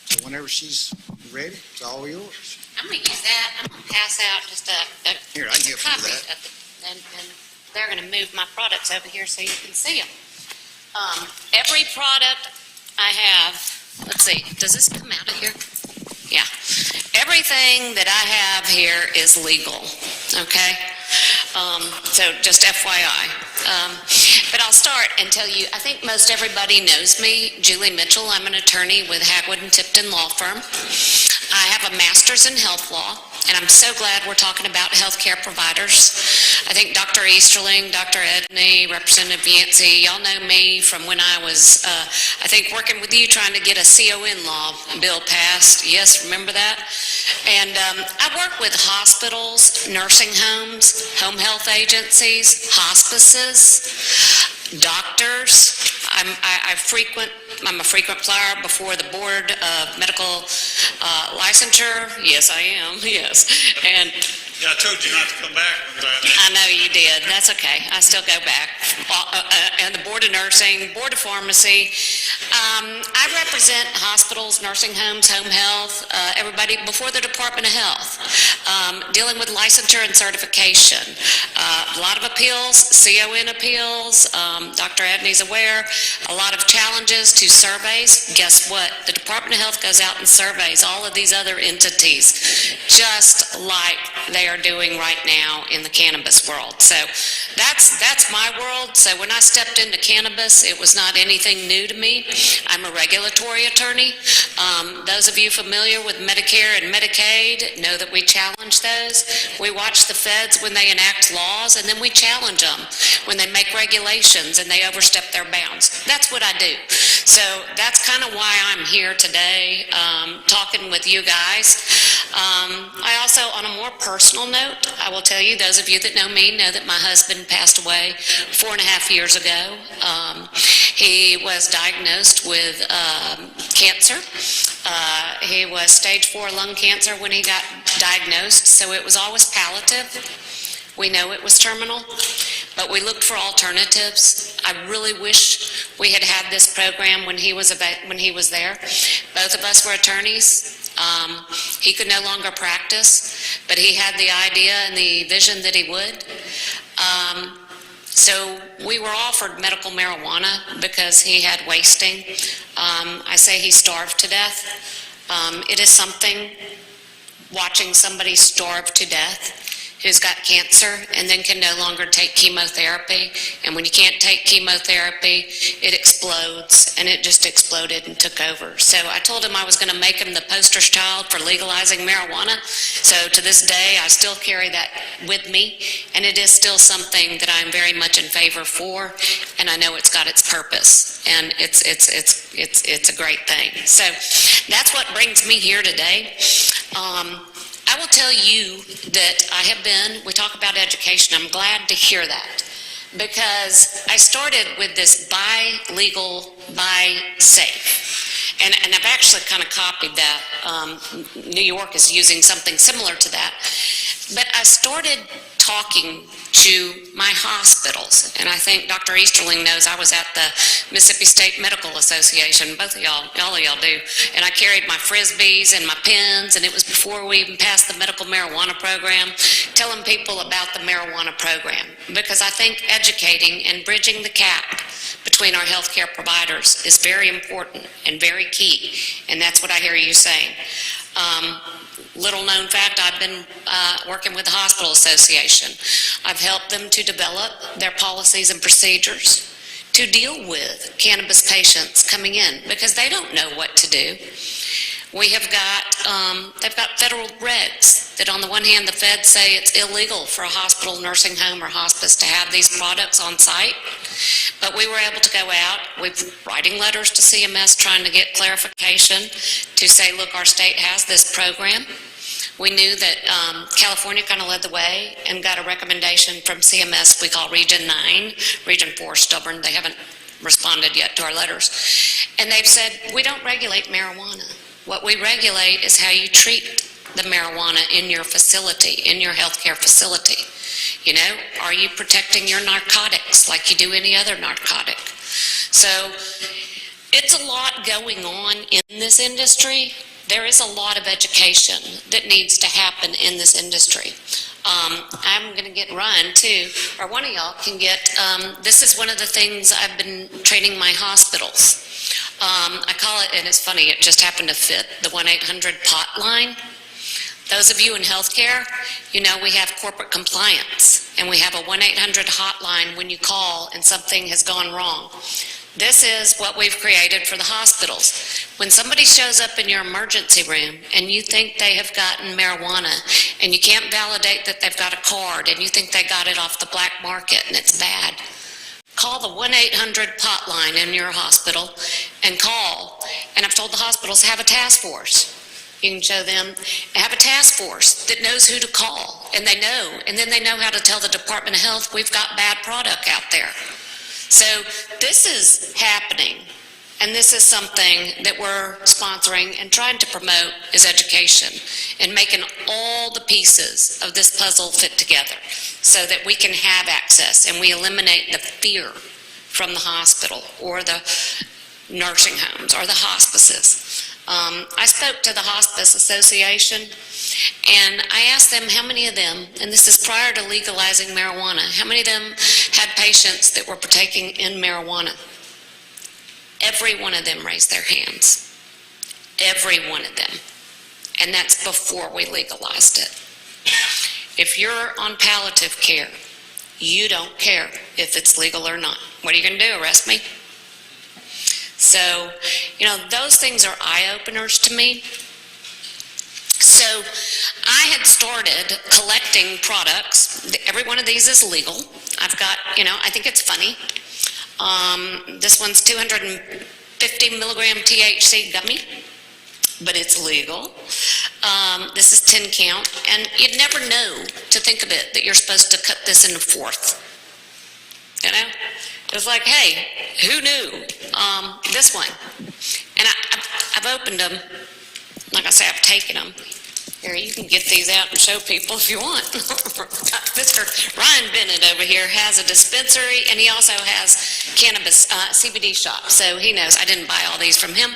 So whenever she's ready, it's all yours. I'm going to use that. I'm going to pass out just a Here, I can help you copy with that. of the, and they're going to move my products over here so you can see them. Every product I have, let's see, does this come out of here? Yeah. Everything that I have here is legal, okay? So just FYI. But I'll start and tell you, I think most everybody knows me, Julie Mitchell. I'm an attorney with Hagwood and Tipton Law Firm. I have a master's in health law, and I'm so glad we're talking about healthcare providers. I think Dr. Easterling, Dr. Edney, Representative Yancey, y'all know me from when I was, I think, working with you trying to get a CON law bill passed. Yes, remember that? And I work with hospitals, nursing homes, home health agencies, hospices, doctors. I'm a frequent flyer before the Board of Medical Licensure. Yes, I am, yes. And Yeah, I told you not to come back. I know you did. That's okay. I still go back. And the Board of Nursing, Board of Pharmacy. I represent hospitals, nursing homes, home health, everybody before the Department of Health, dealing with licensure and certification. A lot of appeals, CON appeals. Dr. Edney's aware. A lot of challenges to surveys. Guess what? The Department of Health goes out and surveys all of these other entities, just like they are doing right now in the cannabis world. So that's my world. So when I stepped into cannabis, it was not anything new to me. I'm a regulatory attorney. Those of you familiar with Medicare and Medicaid know that we challenge those. We watch the feds when they enact laws, and then we challenge them when they make regulations and they overstep their bounds. That's what I do. So that's kind of why I'm here today, talking with you guys. I also, on a more personal note, I will tell you, those of you that know me know that my husband passed away 4.5 years ago. He was diagnosed with cancer. He was stage 4 lung cancer when he got diagnosed, so it was always palliative. We know it was terminal, but we looked for alternatives. I really wish we had had this program when he was there. Both of us were attorneys. He could no longer practice, but he had the idea and the vision that he would. So we were offered medical marijuana because he had wasting. I say he starved to death. It is something, watching somebody starve to death who's got cancer and then can no longer take chemotherapy. And when you can't take chemotherapy, it explodes, and it just exploded and took over. So I told him I was going to make him the poster child for legalizing marijuana. So to this day, I still carry that with me, and it is still something that I'm very much in favor for, and I know it's got its purpose, and it's a great thing. So that's what brings me here today. I will tell you that we talk about education, I'm glad to hear that, because I started with this buy legal, buy safe. And I've actually kind of copied that. New York is using something similar to that. But I started talking to my hospitals, and I think Dr. Easterling knows I was at the Mississippi State Medical Association, both of y'all, all of y'all do, and I carried my Frisbees and my pens, and it was before we even passed the medical marijuana program, telling people about the marijuana program, because I think educating and bridging the gap between our healthcare providers is very important and very key, and that's what I hear you saying. Little known fact, I've been working with the Hospital Association. I've helped them to develop their policies and procedures to deal with cannabis patients coming in because they don't know what to do. We have got, they've got federal regs that on the one hand, the feds say it's illegal for a hospital, nursing home, or hospice to have these products on site. But we were able to go out, we're writing letters to CMS trying to get clarification to say, look, our state has this program. We knew that California kind of led the way and got a recommendation from CMS we call Region 9. Region 4 is stubborn, they haven't responded yet to our letters. And they've said, we don't regulate marijuana. What we regulate is how you treat the marijuana in your facility, in your healthcare facility. You know, are you protecting your narcotics like you do any other narcotic? So it's a lot going on in this industry. There is a lot of education that needs to happen in this industry. I'm going to get Ryan too, or one of y'all can get, this is one of the things I've been training my hospitals. I call it, and it's funny, it just happened to fit, the 1-800-POT line. Those of you in healthcare, you know we have corporate compliance, and we have a 1-800 hotline when you call and something has gone wrong. This is what we've created for the hospitals. When somebody shows up in your emergency room and you think they have gotten marijuana and you can't validate that they've got a card and you think they got it off the black market and it's bad, call the 1-800-POT line in your hospital and call. And I've told the hospitals, have a task force. You can show them, have a task force that knows who to call, and they know, and then they know how to tell the Department of Health, we've got bad product out there. So this is happening, and this is something that we're sponsoring and trying to promote is education and making all the pieces of this puzzle fit together so that we can have access and we eliminate the fear from the hospital or the nursing homes or the hospices. I spoke to the Hospice Association, and I asked them how many of them, and this is prior to legalizing marijuana, how many of them had patients that were partaking in marijuana? Every one of them raised their hands. Every one of them. And that's before we legalized it. If you're on palliative care, you don't care if it's legal or not. What are you going to do, arrest me? So, you know, those things are eye-openers to me. So I had started collecting products. Every one of these is legal. I've got, you know, I think it's funny. This one's 250 milligram THC gummy, but it's legal. This is 10 count, and you'd never know to think of it that you're supposed to cut this into fourth. You know? It was like, hey, who knew? This one. And I've opened them. Like I say, I've taken them. Here, you can get these out and show people if you want. Mr. Ryan Bennett over here has a dispensary, and he also has cannabis CBD shop, so he knows. I didn't buy all these from him.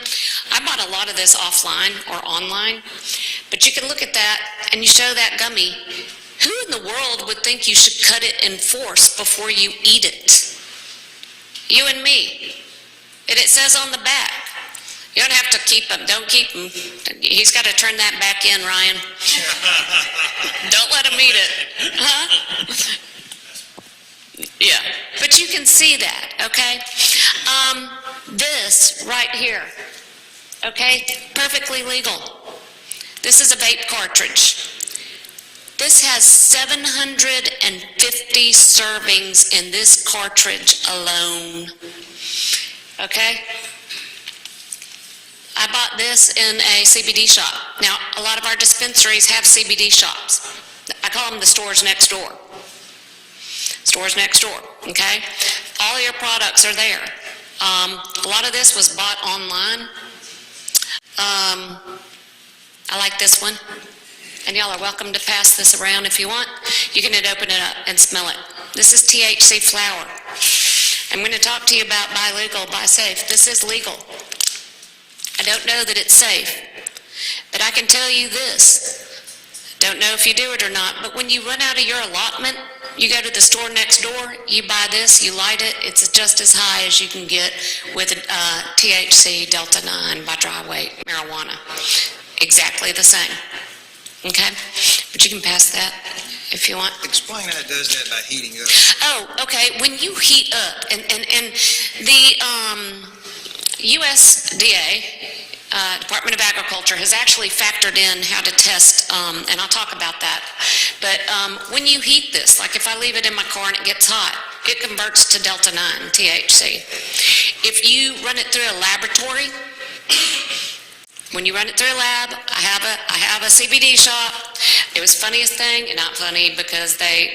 I bought a lot of this offline or online, but you can look at that, and you show that gummy. Who in the world would think you should cut it in fourths before you eat it? You and me. And it says on the back, You don't have to keep him, don't keep him. He's got to turn that back in, Ryan. Don't let him eat it. Huh? Yeah, but you can see that, okay? This right here, okay, perfectly legal. This is a vape cartridge. This has 750 servings in this cartridge alone, okay? I bought this in a CBD shop. Now, a lot of our dispensaries have CBD shops. I call them the stores next door. Stores next door, okay? All your products are there. A lot of this was bought online. I like this one. And y'all are welcome to pass this around if you want. You can open it up and smell it. This is THC flower. I'm going to talk to you about buy legal, buy safe. This is legal. I don't know that it's safe, but I can tell you this. Don't know if you do it or not, but when you run out of your allotment, you go to the store next door, you buy this, you light it, it's just as high as you can get with THC Delta 9 by dry weight marijuana. Exactly the same. Okay? But you can pass that if you want. Explain how it does that by heating up. Oh, okay. When you heat up, and the USDA, Department of Agriculture, has actually factored in how to test, and I'll talk about that. But when you heat this, like if I leave it in my car and it gets hot, it converts to Delta 9 THC. If you run it through a laboratory, when you run it through a lab, I have a CBD shop. It was funniest thing, and not funny because they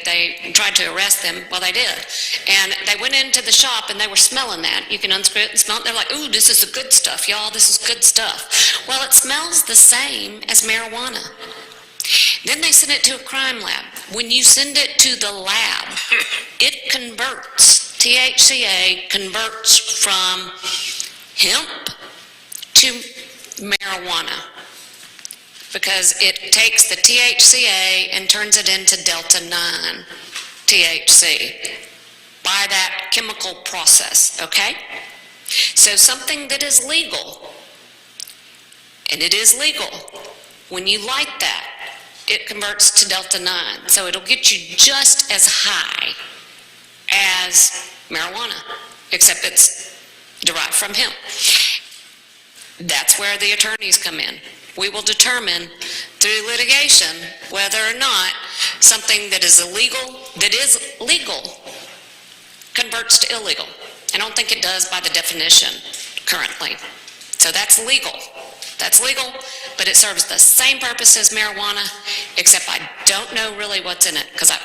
tried to arrest them. Well, they did. And they went into the shop and they were smelling that. You can unscrew it and smell it. They're like, ooh, this is the good stuff, y'all. This is good stuff. Well, it smells the same as marijuana. Then they sent it to a crime lab. When you send it to the lab, it converts, THCA converts from hemp to marijuana, because it takes the THCA and turns it into Delta 9 THC by that chemical process, okay? So something that is legal, and it is legal, when you light that, it converts to Delta 9, so it'll get you just as high as marijuana, except it's derived from hemp. That's where the attorneys come in. We will determine through litigation whether or not something that is legal converts to illegal. I don't think it does by the definition currently. So that's legal. That's legal, but it serves the same purpose as marijuana, except I don't know really what's in it, because I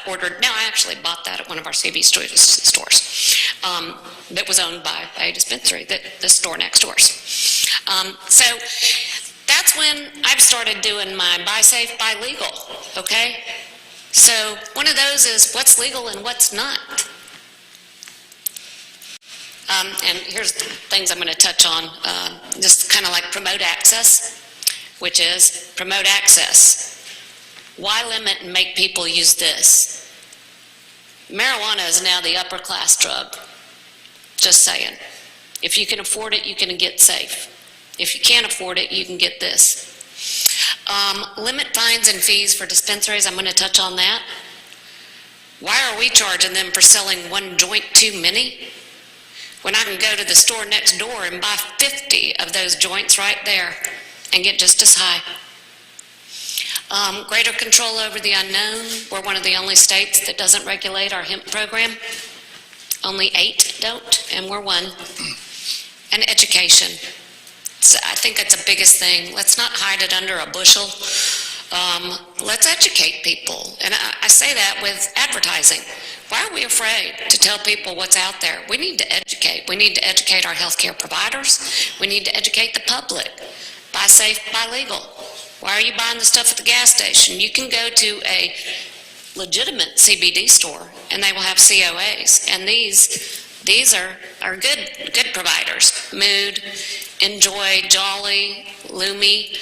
actually bought that at one of our CB stores that was owned by a dispensary, the store next door. So that's when I've started doing my buy safe, buy legal, okay? So one of those is what's legal and what's not. And here's the things I'm going to touch on, just kind of like promote access, which is promote access. Why limit and make people use this? Marijuana is now the upper class drug. Just saying. If you can afford it, you can get safe. If you can't afford it, you can get this. Limit fines and fees for dispensaries, I'm going to touch on that. Why are we charging them for selling one joint too many, when I can go to the store next door and buy 50 of those joints right there and get just as high? Greater control over the unknown. We're one of the only states that doesn't regulate our hemp program. Only 8 don't, and we're one. And education. So I think that's the biggest thing. Let's not hide it under a bushel. Let's educate people. And I say that with advertising. Why are we afraid to tell people what's out there? We need to educate. We need to educate our healthcare providers. We need to educate the public. Buy safe, buy legal. Why are you buying the stuff at the gas station? You can go to a legitimate CBD store and they will have COAs. And these are good providers. Mood, Enjoy, Jolly, Lumi,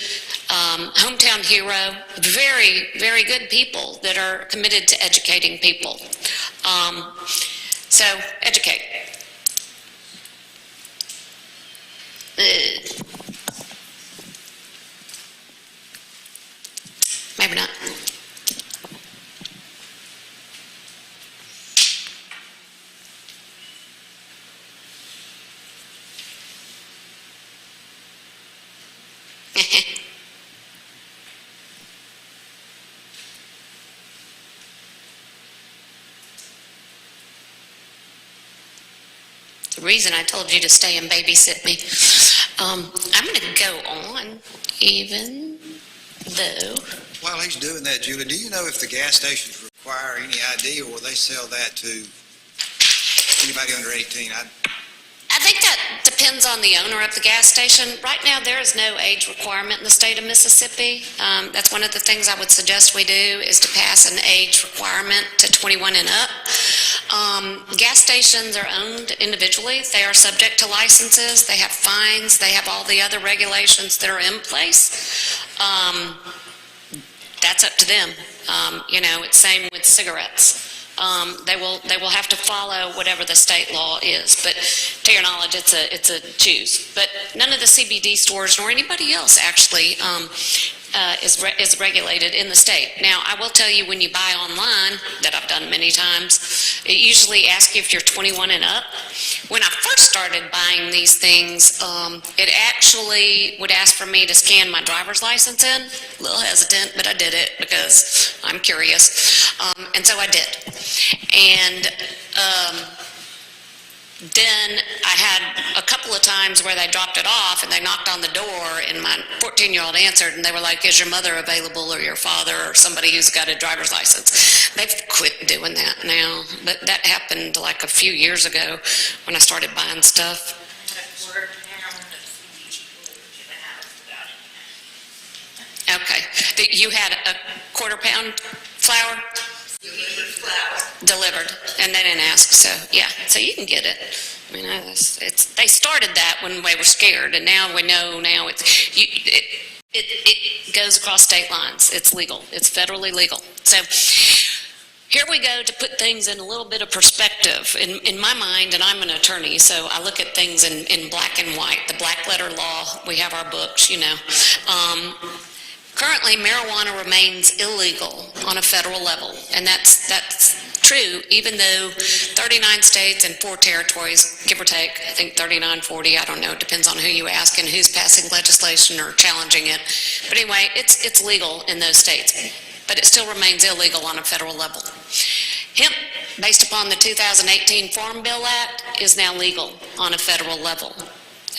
Hometown Hero, very, very good people that are committed to educating people. So, educate. maybe not. The reason I told you to stay and babysit me. I'm going to go on, even though, While he's doing that, Julie, do you know if the gas stations require any ID, or will they sell that to anybody under 18? I think that depends on the owner of the gas station. Right now, there is no age requirement in the state of Mississippi. That's one of the things I would suggest we do, is to pass an age requirement to 21 and up. Gas stations are owned individually. They are subject to licenses. They have fines. They have all the other regulations that are in place. That's up to them. It's same with cigarettes. They will have to follow whatever the state law is, but to your knowledge, it's a choose. But none of the CBD stores nor anybody else actually is regulated in the state. Now, I will tell you, when you buy online, that I've done many times, it usually asks you if you're 21 and up. When I first started buying these things, it actually would ask for me to scan my driver's license in. A little hesitant, but I did it because I'm curious. And so I did. And then I had a couple of times where they dropped it off and they knocked on the door, and my 14-year-old answered, and they were like, "Is your mother available, or your father, or somebody who's got a driver's license?" They've quit doing that now, but that happened like a few years ago when I started buying stuff. Okay. You had a quarter-pound flour? Delivered, and they didn't ask, so yeah, so you can get it. I mean, they started that when we were scared, and now we know it goes across state lines. It's legal. It's federally legal. So here we go to put things in a little bit of perspective. In my mind, and I'm an attorney, so I look at things in black and white. The black letter law, we have our books, Currently, marijuana remains illegal on a federal level, and that's true, even though 39 states and 4 territories, give or take, I think 39, 40, I don't know, it depends on who you ask and who's passing legislation or challenging it. But anyway, it's legal in those states, but it still remains illegal on a federal level. Hemp, based upon the 2018 Farm Bill Act, is now legal on a federal level.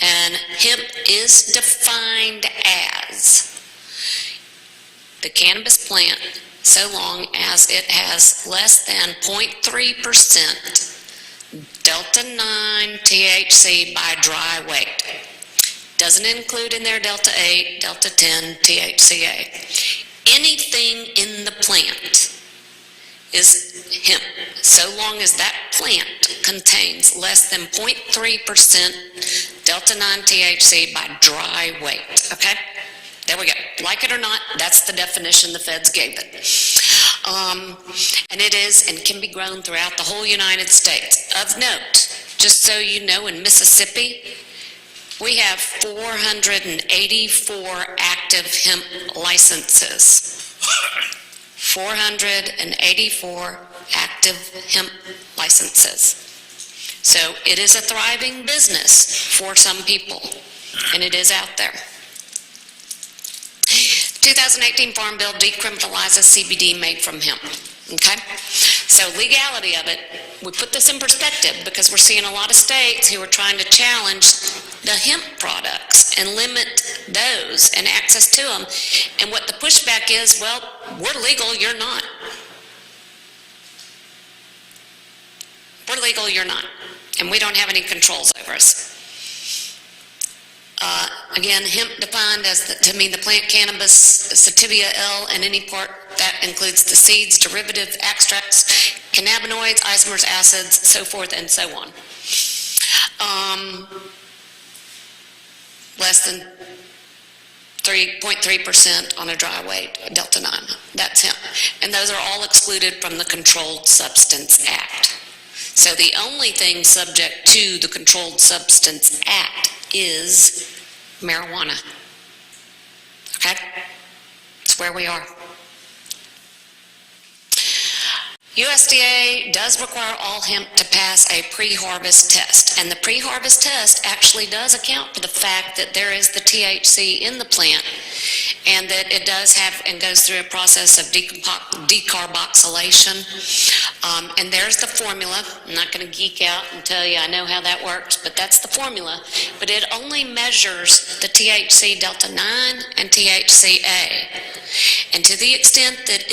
And hemp is defined as the cannabis plant so long as it has less than 0.3% Delta-9 THC by dry weight. Doesn't include in there Delta-8, Delta-10 THCA. Anything in the plant is hemp, so long as that plant contains less than 0.3% Delta-9 THC by dry weight, okay? There we go. Like it or not, that's the definition the feds gave it. And it is and can be grown throughout the whole United States. Of note, just so you know, in Mississippi, we have 484 active hemp licenses. 484 active hemp licenses. So it is a thriving business for some people, and it is out there. 2018 Farm Bill decriminalizes CBD made from hemp, okay? So legality of it, we put this in perspective because we're seeing a lot of states who are trying to challenge the hemp products and limit those and access to them. And what the pushback is, well, we're legal, you're not. We're legal, you're not. And we don't have any controls over us. Again, hemp defined as to mean the plant cannabis, sativa L, and any part that includes the seeds, derivative extracts, cannabinoids, isomers, acids, so forth and so on. Less than 3.3% on a dry weight, Delta-9. That's hemp. And those are all excluded from the Controlled Substance Act. So the only thing subject to the Controlled Substance Act is marijuana. Okay? That's where we are. USDA does require all hemp to pass a pre-harvest test, and the pre-harvest test actually does account for the fact that there is the THC in the plant, and that it does have and goes through a process of decarboxylation. And there's the formula. I'm not going to geek out and tell you I know how that works, but that's the formula. But it only measures the THC delta 9 and THCA. And to the extent that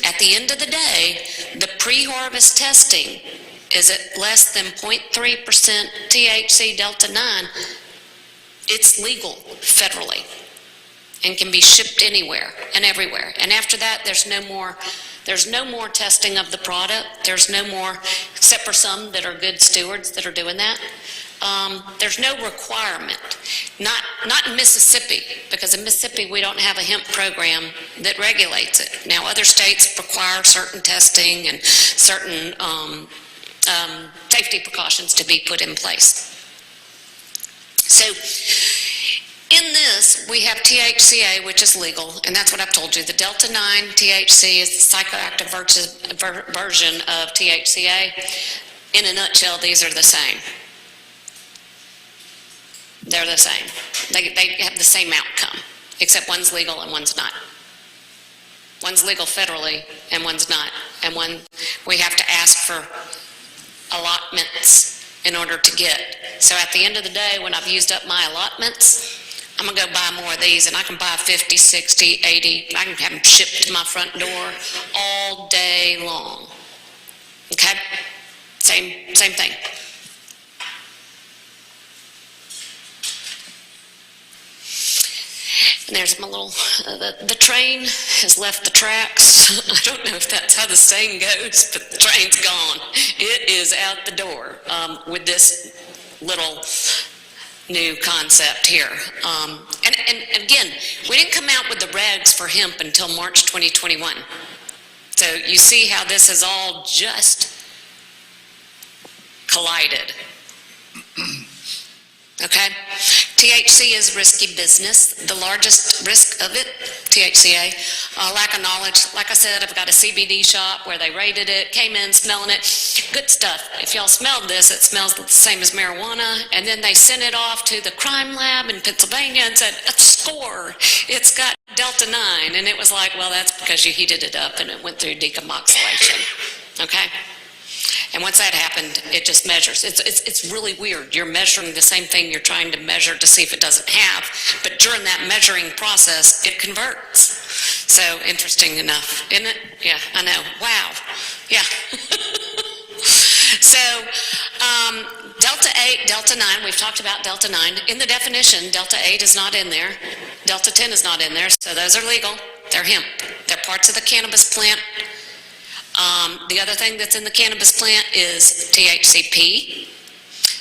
at the end of the day, the pre-harvest testing is at less than 0.3% THC delta 9, it's legal federally and can be shipped anywhere and everywhere. And after that, there's no more testing of the product. There's no more, except for some that are good stewards that are doing that. There's no requirement, not in Mississippi, because in Mississippi we don't have a hemp program that regulates it. Now, other states require certain testing and certain safety precautions to be put in place. So, in this, we have THCA, which is legal, and that's what I've told you. The Delta 9 THC is the psychoactive version of THCA. In a nutshell, these are the same. They're the same. They have the same outcome, except one's legal and one's not. One's legal federally and one's not. And one we have to ask for allotments in order to get. So at the end of the day, when I've used up my allotments, I'm going to go buy more of these, and I can buy 50, 60, 80. I can have them shipped to my front door all day long. Okay? Same thing. And there's my little, the train has left the tracks. I don't know if that's how the saying goes, but the train's gone. It is out the door with this little new concept here. And again, we didn't come out with the regs for hemp until March 2021. So you see how this has all just collided. Okay? THC is risky business. The largest risk of it, THCA, lack of knowledge. Like I said, I've got a CBD shop where they rated it, came in smelling it. Good stuff. If y'all smelled this, it smells the same as marijuana. And then they sent it off to the crime lab in Pennsylvania and said, a score. It's got Delta 9. And it was like, well, that's because you heated it up and it went through decarboxylation. Okay? And once that happened, it just measures. It's really weird. You're measuring the same thing you're trying to measure to see if it doesn't have, but during that measuring process, it converts. So interesting enough, isn't it? Yeah, I know. Wow. Yeah. So Delta 8, Delta 9, we've talked about Delta 9. In the definition, Delta 8 is not in there. Delta 10 is not in there, so those are legal. They're hemp. They're parts of the cannabis plant. The other thing that's in the cannabis plant is THCP.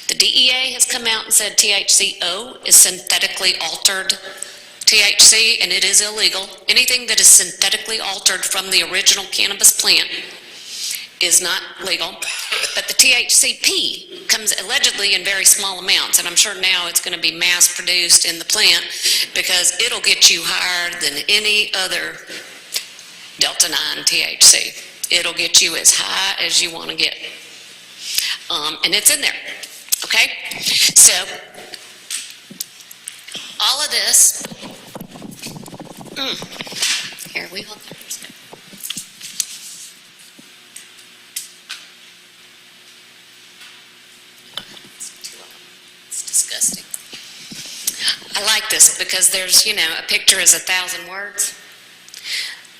The DEA has come out and said THCO is synthetically altered THC, and it is illegal. Anything that is synthetically altered from the original cannabis plant is not legal. But the THCP comes allegedly in very small amounts, and I'm sure now it's going to be mass produced in the plant because it'll get you higher than any other Delta 9 THC. It'll get you as high as you want to get. And it's in there, okay? So, all of this, here we go. It's disgusting. I like this because there's, a picture is 1,000 words.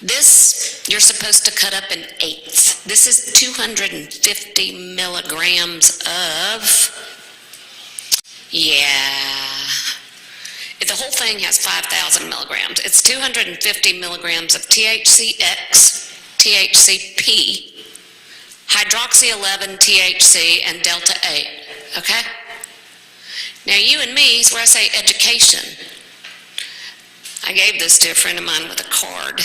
This, you're supposed to cut up in eighths. This is 250 milligrams of, the whole thing has 5,000 milligrams. It's 250 milligrams of THCX, THCP, hydroxy-11 THC, and Delta 8, okay? Now you and me is where I say education. I gave this to a friend of mine with a card.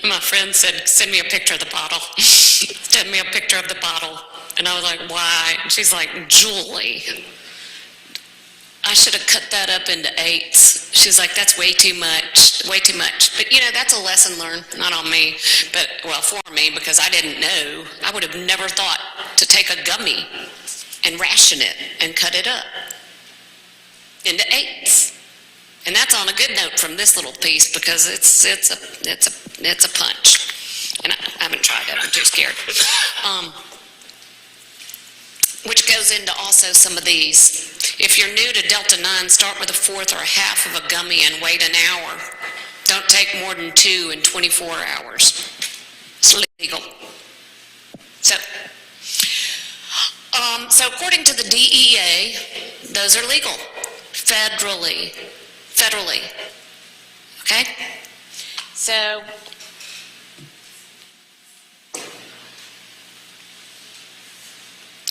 My friend said, send me a picture of the bottle. Send me a picture of the bottle. And I was like, why? And she's like, Julie, I should have cut that up into 8s. She's like, that's way too much, way too much. But, you know, that's a lesson learned, not on me, but, well, for me, because I didn't know. I would have never thought to take a gummy and ration it and cut it up into 8s. And that's on a good note from this little piece, because it's a punch. And I haven't tried it, I'm too scared. Which goes into also some of these. If you're new to Delta 9, start with a fourth or a half of a gummy and wait an hour. Don't take more than 2 in 24 hours. It's legal. So according to the DEA, those are legal, federally. Okay? So,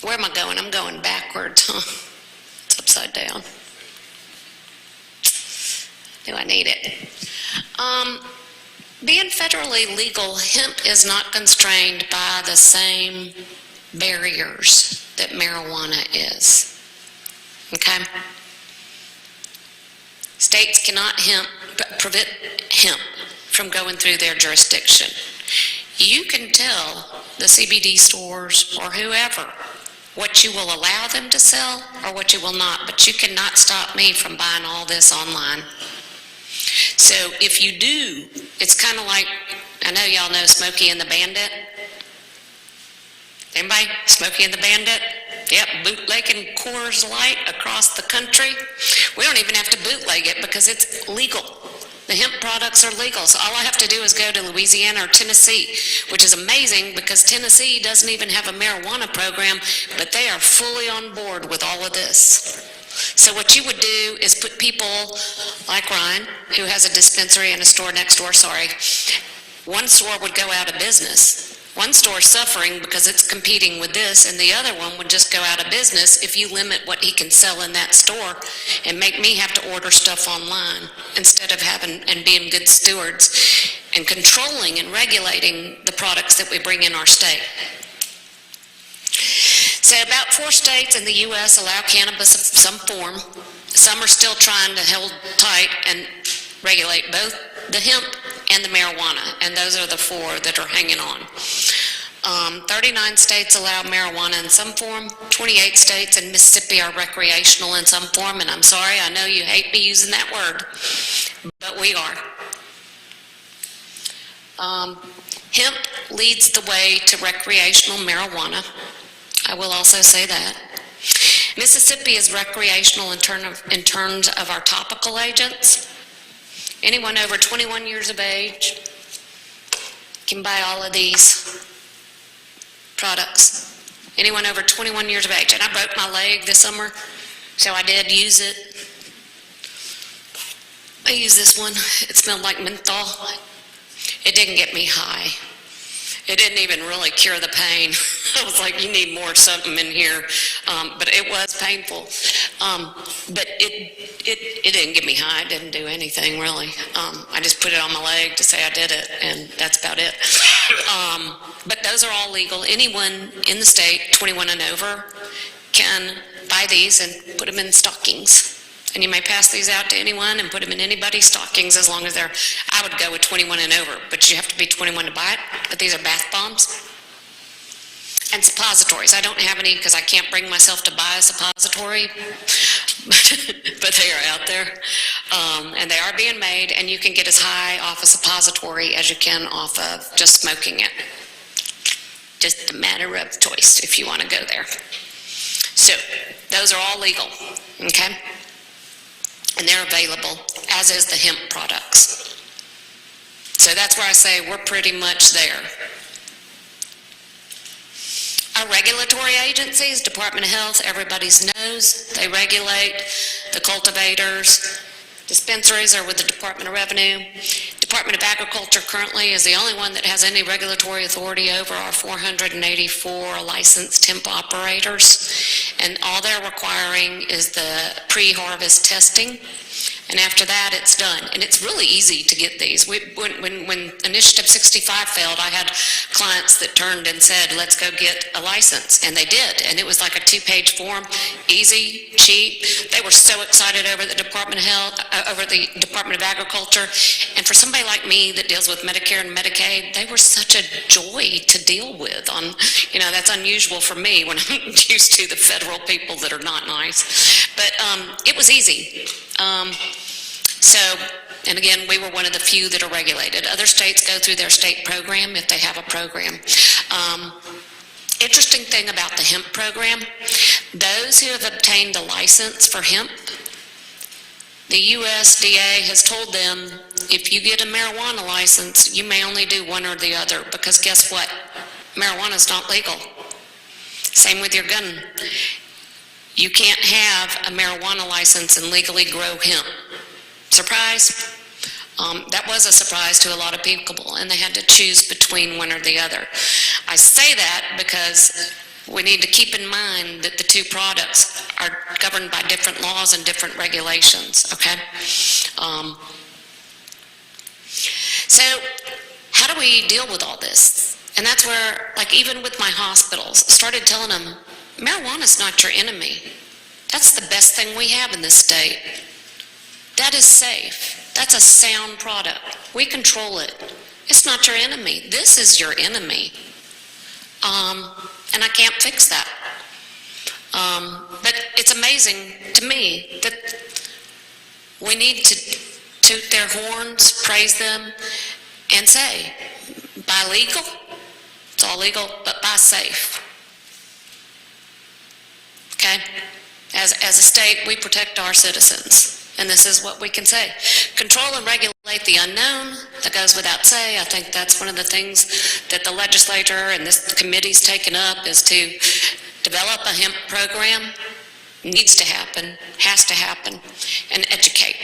where am I going? I'm going backwards. It's upside down. Do I need it? Being federally legal, hemp is not constrained by the same barriers that marijuana is. Okay? States cannot prevent hemp from going through their jurisdiction. You can tell the CBD stores or whoever what you will allow them to sell or what you will not, but you cannot stop me from buying all this online. So if you do, it's kind of like, I know y'all know Smokey and the Bandit. Anybody? Smokey and the Bandit? Yep, bootlegging Coors Light across the country. We don't even have to bootleg it because it's legal. The hemp products are legal, so all I have to do is go to Louisiana or Tennessee, which is amazing because Tennessee doesn't even have a marijuana program, but they are fully on board with all of this. So what you would do is put people like Ryan, who has a dispensary and a store next door, one store would go out of business. One store suffering because it's competing with this, and the other one would just go out of business if you limit what he can sell in that store and make me have to order stuff online instead of having and being good stewards and controlling and regulating the products that we bring in our state. So about 4 states in the U.S. allow cannabis of some form. Some are still trying to hold tight and regulate both the hemp and the marijuana, and those are the 4 that are hanging on. 39 states allow marijuana in some form. 28 states and Mississippi are recreational in some form, and I'm sorry, I know you hate me using that word, but we are. Hemp leads the way to recreational marijuana. I will also say that. Mississippi is recreational in terms of our topical agents. Anyone over 21 years of age can buy all of these products. Anyone over 21 years of age. And I broke my leg this summer, so I did use it. I used this one. It smelled like menthol. It didn't get me high. It didn't even really cure the pain. I was like, you need more something in here. But it was painful. But it didn't get me high. It didn't do anything, really. I just put it on my leg to say I did it, and that's about it. But those are all legal. Anyone in the state, 21 and over, can buy these and put them in stockings. And you may pass these out to anyone and put them in anybody's stockings as long as they're, I would go with 21 and over, but you have to be 21 to buy it. But these are bath bombs. And suppositories. I don't have any because I can't bring myself to buy a suppository, but they are out there. And they are being made, and you can get as high off a suppository as you can off of just smoking it. Just a matter of choice if you want to go there. So, those are all legal, okay? And they're available, as is the hemp products. So that's where I say we're pretty much there. Our regulatory agencies, Department of Health, everybody's knows, they regulate the cultivators. Dispensaries are with the Department of Revenue. Department of Agriculture currently is the only one that has any regulatory authority over our 484 licensed hemp operators. And all they're requiring is the pre-harvest testing. And after that, it's done. And it's really easy to get these. When Initiative 65 failed, I had clients that turned and said, let's go get a license. And they did. And it was like a 2-page form, easy, cheap. They were so excited over the Department of Health, over the Department of Agriculture. And for somebody like me that deals with Medicare and Medicaid, they were such a joy to deal with. That's unusual for me when I'm used to the federal people that are not nice. But it was easy. And again, we were one of the few that are regulated. Other states go through their state program if they have a program. Interesting thing about the hemp program, those who have obtained a license for hemp, the USDA has told them, if you get a marijuana license, you may only do one or the other, because guess what? Marijuana is not legal. Same with your gun. You can't have a marijuana license and legally grow hemp. Surprise? That was a surprise to a lot of people, and they had to choose between one or the other. I say that because we need to keep in mind that the two products are governed by different laws and different regulations, okay? So how do we deal with all this? And that's where, like even with my hospitals, I started telling them, marijuana's not your enemy. That's the best thing we have in this state. That is safe. That's a sound product. We control it. It's not your enemy. This is your enemy. And I can't fix that. But it's amazing to me that we need to toot their horns, praise them, and say, buy legal, it's all legal, but buy safe. Okay? As a state, we protect our citizens. And this is what we can say. Control and regulate the unknown. That goes without say. I think that's one of the things that the legislature and this committee's taken up, is to develop a hemp program. Needs to happen, has to happen, and educate.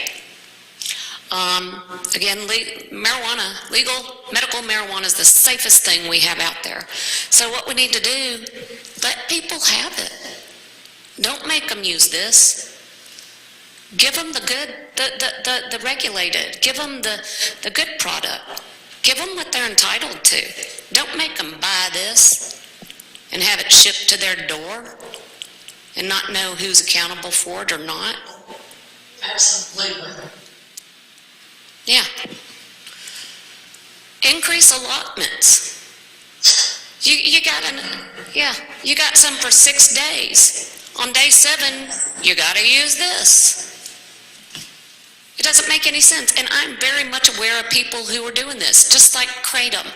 Again, marijuana, legal medical marijuana is the safest thing we have out there. So what we need to do, let people have it. Don't make them use this. Give them the good, the regulated. Give them the good product. Give them what they're entitled to. Don't make them buy this and have it shipped to their door and not know who's accountable for it or not. Absolutely. Yeah. Increase allotments. You got some for 6 days. On day 7, you got to use this. It doesn't make any sense, and I'm very much aware of people who are doing this, just like Kratom.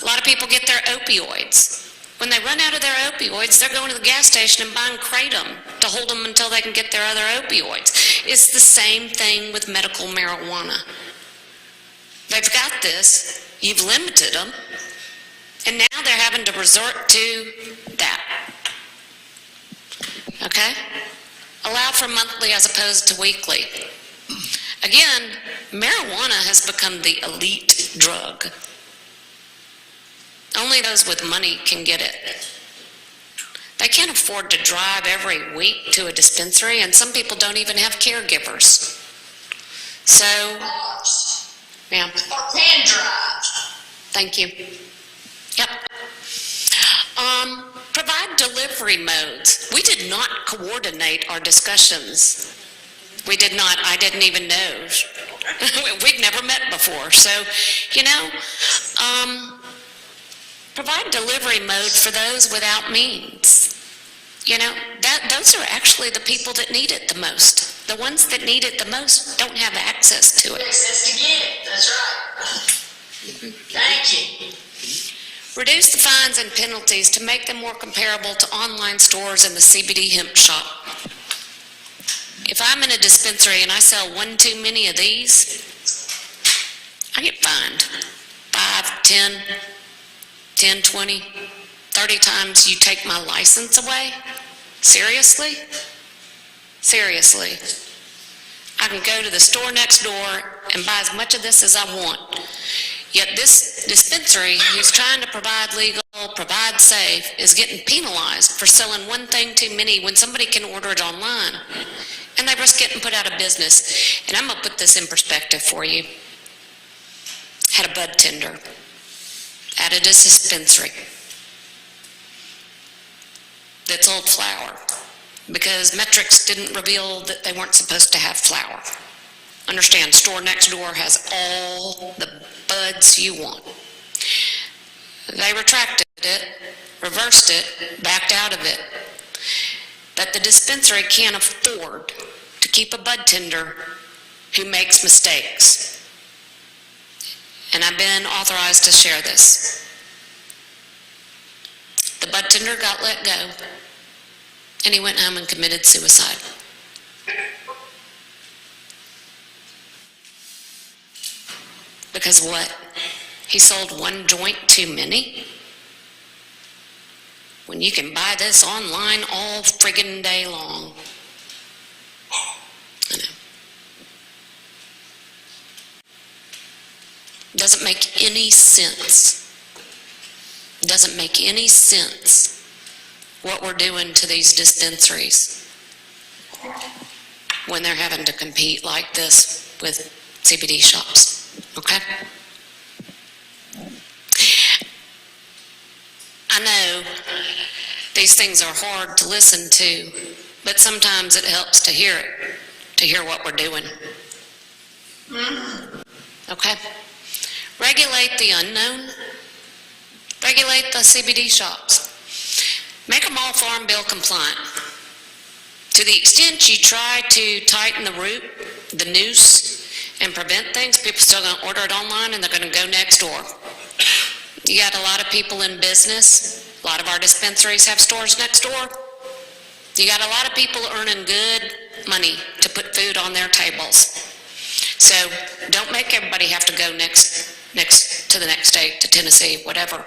A lot of people get their opioids. When they run out of their opioids, they're going to the gas station and buying Kratom to hold them until they can get their other opioids. It's the same thing with medical marijuana. They've got this, you've limited them, and now they're having to resort to that. Okay? Allow for monthly as opposed to weekly. Again, marijuana has become the elite drug. Only those with money can get it. They can't afford to drive every week to a dispensary, and some people don't even have caregivers. So, yeah. Or can drive. Thank you. Yep. Provide delivery modes. We did not coordinate our discussions. We did not. I didn't even know. We'd never met before. So, provide delivery mode for those without means. Those are actually the people that need it the most. The ones that need it the most don't have access to it. Access to get it, that's right. Thank you. Reduce the fines and penalties to make them more comparable to online stores and the CBD hemp shop. If I'm in a dispensary and I sell one too many of these, I get fined 5, 10, 20, 30 times you take my license away? Seriously? Seriously. I can go to the store next door and buy as much of this as I want. Yet this dispensary, who's trying to provide legal, provide safe, is getting penalized for selling one thing too many when somebody can order it online. and they risk getting put out of business. And I'm gonna put this in perspective for you. Had a bud tender, added a dispensary that sold flour because metrics didn't reveal that they weren't supposed to have flour. Understand, store next door has all the buds you want. They retracted it, reversed it, backed out of it. But the dispensary can't afford to keep a bud tender who makes mistakes. And I've been authorized to share this. The bud tender got let go, and he went home and committed suicide. Because what? He sold one joint too many? When you can buy this online all friggin' day long. I know. Doesn't make any sense. Doesn't make any sense what we're doing to these dispensaries when they're having to compete like this with CBD shops, okay? I know these things are hard to listen to, but sometimes it helps to hear it, to hear what we're doing. Okay? Regulate the unknown. Regulate the CBD shops. Make them all Farm Bill compliant. To the extent you try to tighten the root, the noose, and prevent things, people are still going to order it online and they're going to go next door. You got a lot of people in business. A lot of our dispensaries have stores next door. You got a lot of people earning good money to put food on their tables. So don't make everybody have to go next to the next state, to Tennessee, whatever.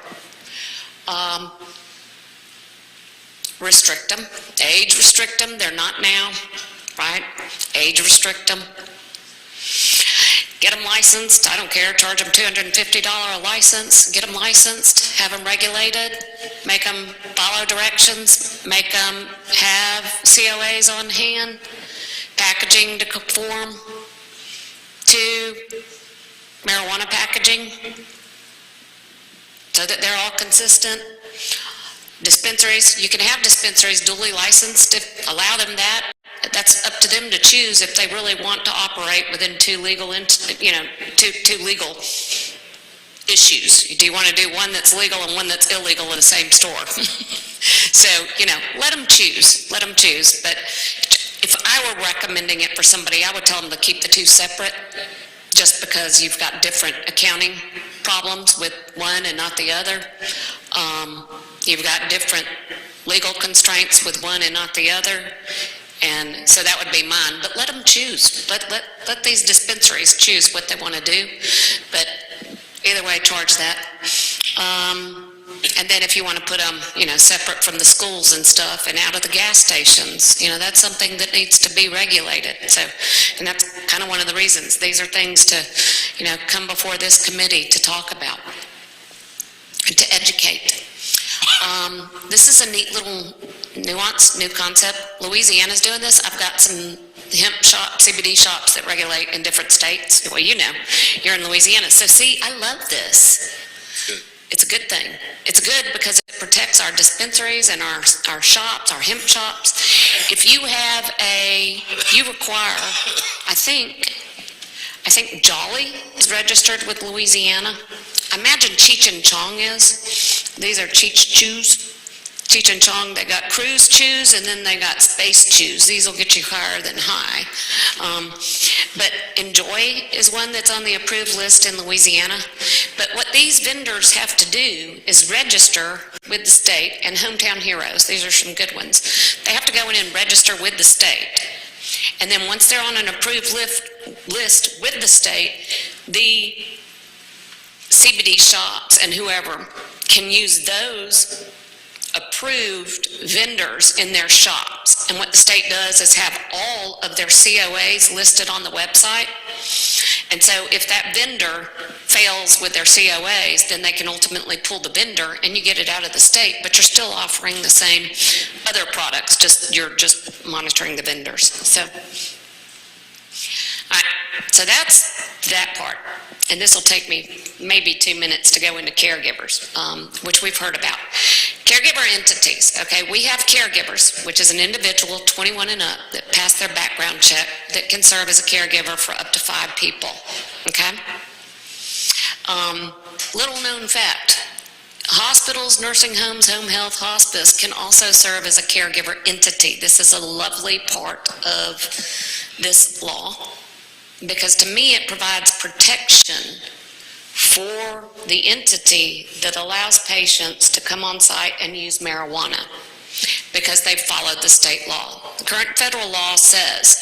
Restrict them, age restrict them. They're not now, right? Age restrict them. Get them licensed. I don't care. Charge them $250 a license. Get them licensed. Have them regulated. Make them follow directions. Make them have COAs on hand. Packaging to conform to marijuana packaging so that they're all consistent. Dispensaries, you can have dispensaries duly licensed, allow them that. That's up to them to choose if they really want to operate within two legal issues. Do you want to do one that's legal and one that's illegal in the same store? So, let them choose. Let them choose. But if I were recommending it for somebody, I would tell them to keep the two separate, just because you've got different accounting problems with one and not the other. You've got different legal constraints with one and not the other. And so that would be mine. But let them choose. Let these dispensaries choose what they want to do. But either way, charge that. And then if you want to put them, separate from the schools and stuff and out of the gas stations, that's something that needs to be regulated. So, and that's kind of one of the reasons. These are things to, come before this committee to talk about and to educate. This is a neat little nuance, new concept. Louisiana's doing this. I've got some hemp shop, CBD shops that regulate in different states. Well, you're in Louisiana. So see, I love this. Good. It's a good thing. It's good because it protects our dispensaries and our shops, our hemp shops. If you require, I think Jolly is registered with Louisiana. I imagine Cheech and Chong is. These are Cheech Chews. Cheech and Chong, they got cruise chews and then they got space chews. These will get you higher than high. But Enjoy is one that's on the approved list in Louisiana. But what these vendors have to do is register with the state, and Hometown Heroes, these are some good ones. They have to go in and register with the state. And then once they're on an approved list with the state, the CBD shops and whoever can use those approved vendors in their shops. And what the state does is have all of their COAs listed on the website. And so if that vendor fails with their COAs, then they can ultimately pull the vendor and you get it out of the state, but you're still offering the same other products, you're just monitoring the vendors. So, all right, so that's that part. And this will take me maybe 2 minutes to go into caregivers, which we've heard about. Caregiver entities, okay, we have caregivers, which is an individual 21 and up that pass their background check that can serve as a caregiver for up to 5 people, okay? Little known fact, hospitals, nursing homes, home health, hospice can also serve as a caregiver entity. This is a lovely part of this law, because to me it provides protection for the entity that allows patients to come on site and use marijuana because they've followed the state law. The current federal law says,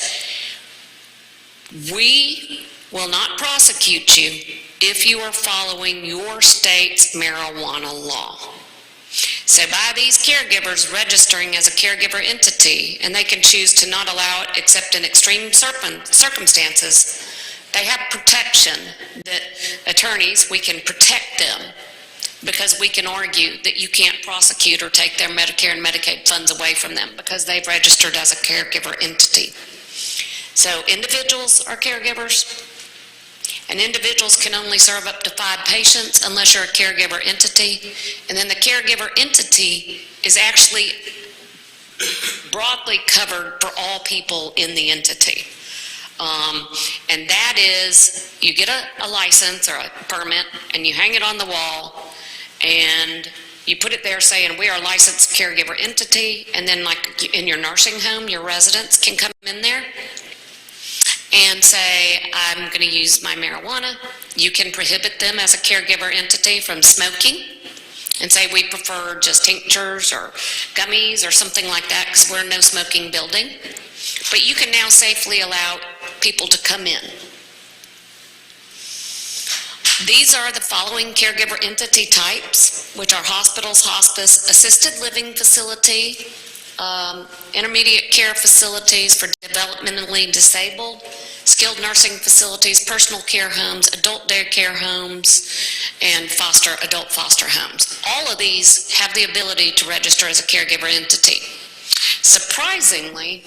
we will not prosecute you if you are following your state's marijuana law. So by these caregivers registering as a caregiver entity, and they can choose to not allow it except in extreme circumstances, they have protection that attorneys, we can protect them because we can argue that you can't prosecute or take their Medicare and Medicaid funds away from them because they've registered as a caregiver entity. So individuals are caregivers, and individuals can only serve up to 5 patients unless you're a caregiver entity. And then the caregiver entity is actually broadly covered for all people in the entity. And that is, you get a license or a permit and you hang it on the wall and you put it there saying, we are a licensed caregiver entity. And then like in your nursing home, your residents can come in there and say, I'm going to use my marijuana. You can prohibit them as a caregiver entity from smoking and say we prefer just tinctures or gummies or something like that because we're a no smoking building. But you can now safely allow people to come in. These are the following caregiver entity types, which are hospitals, hospice, assisted living facility, intermediate care facilities for developmentally disabled, skilled nursing facilities, personal care homes, adult daycare homes, and adult foster homes. All of these have the ability to register as a caregiver entity. Surprisingly,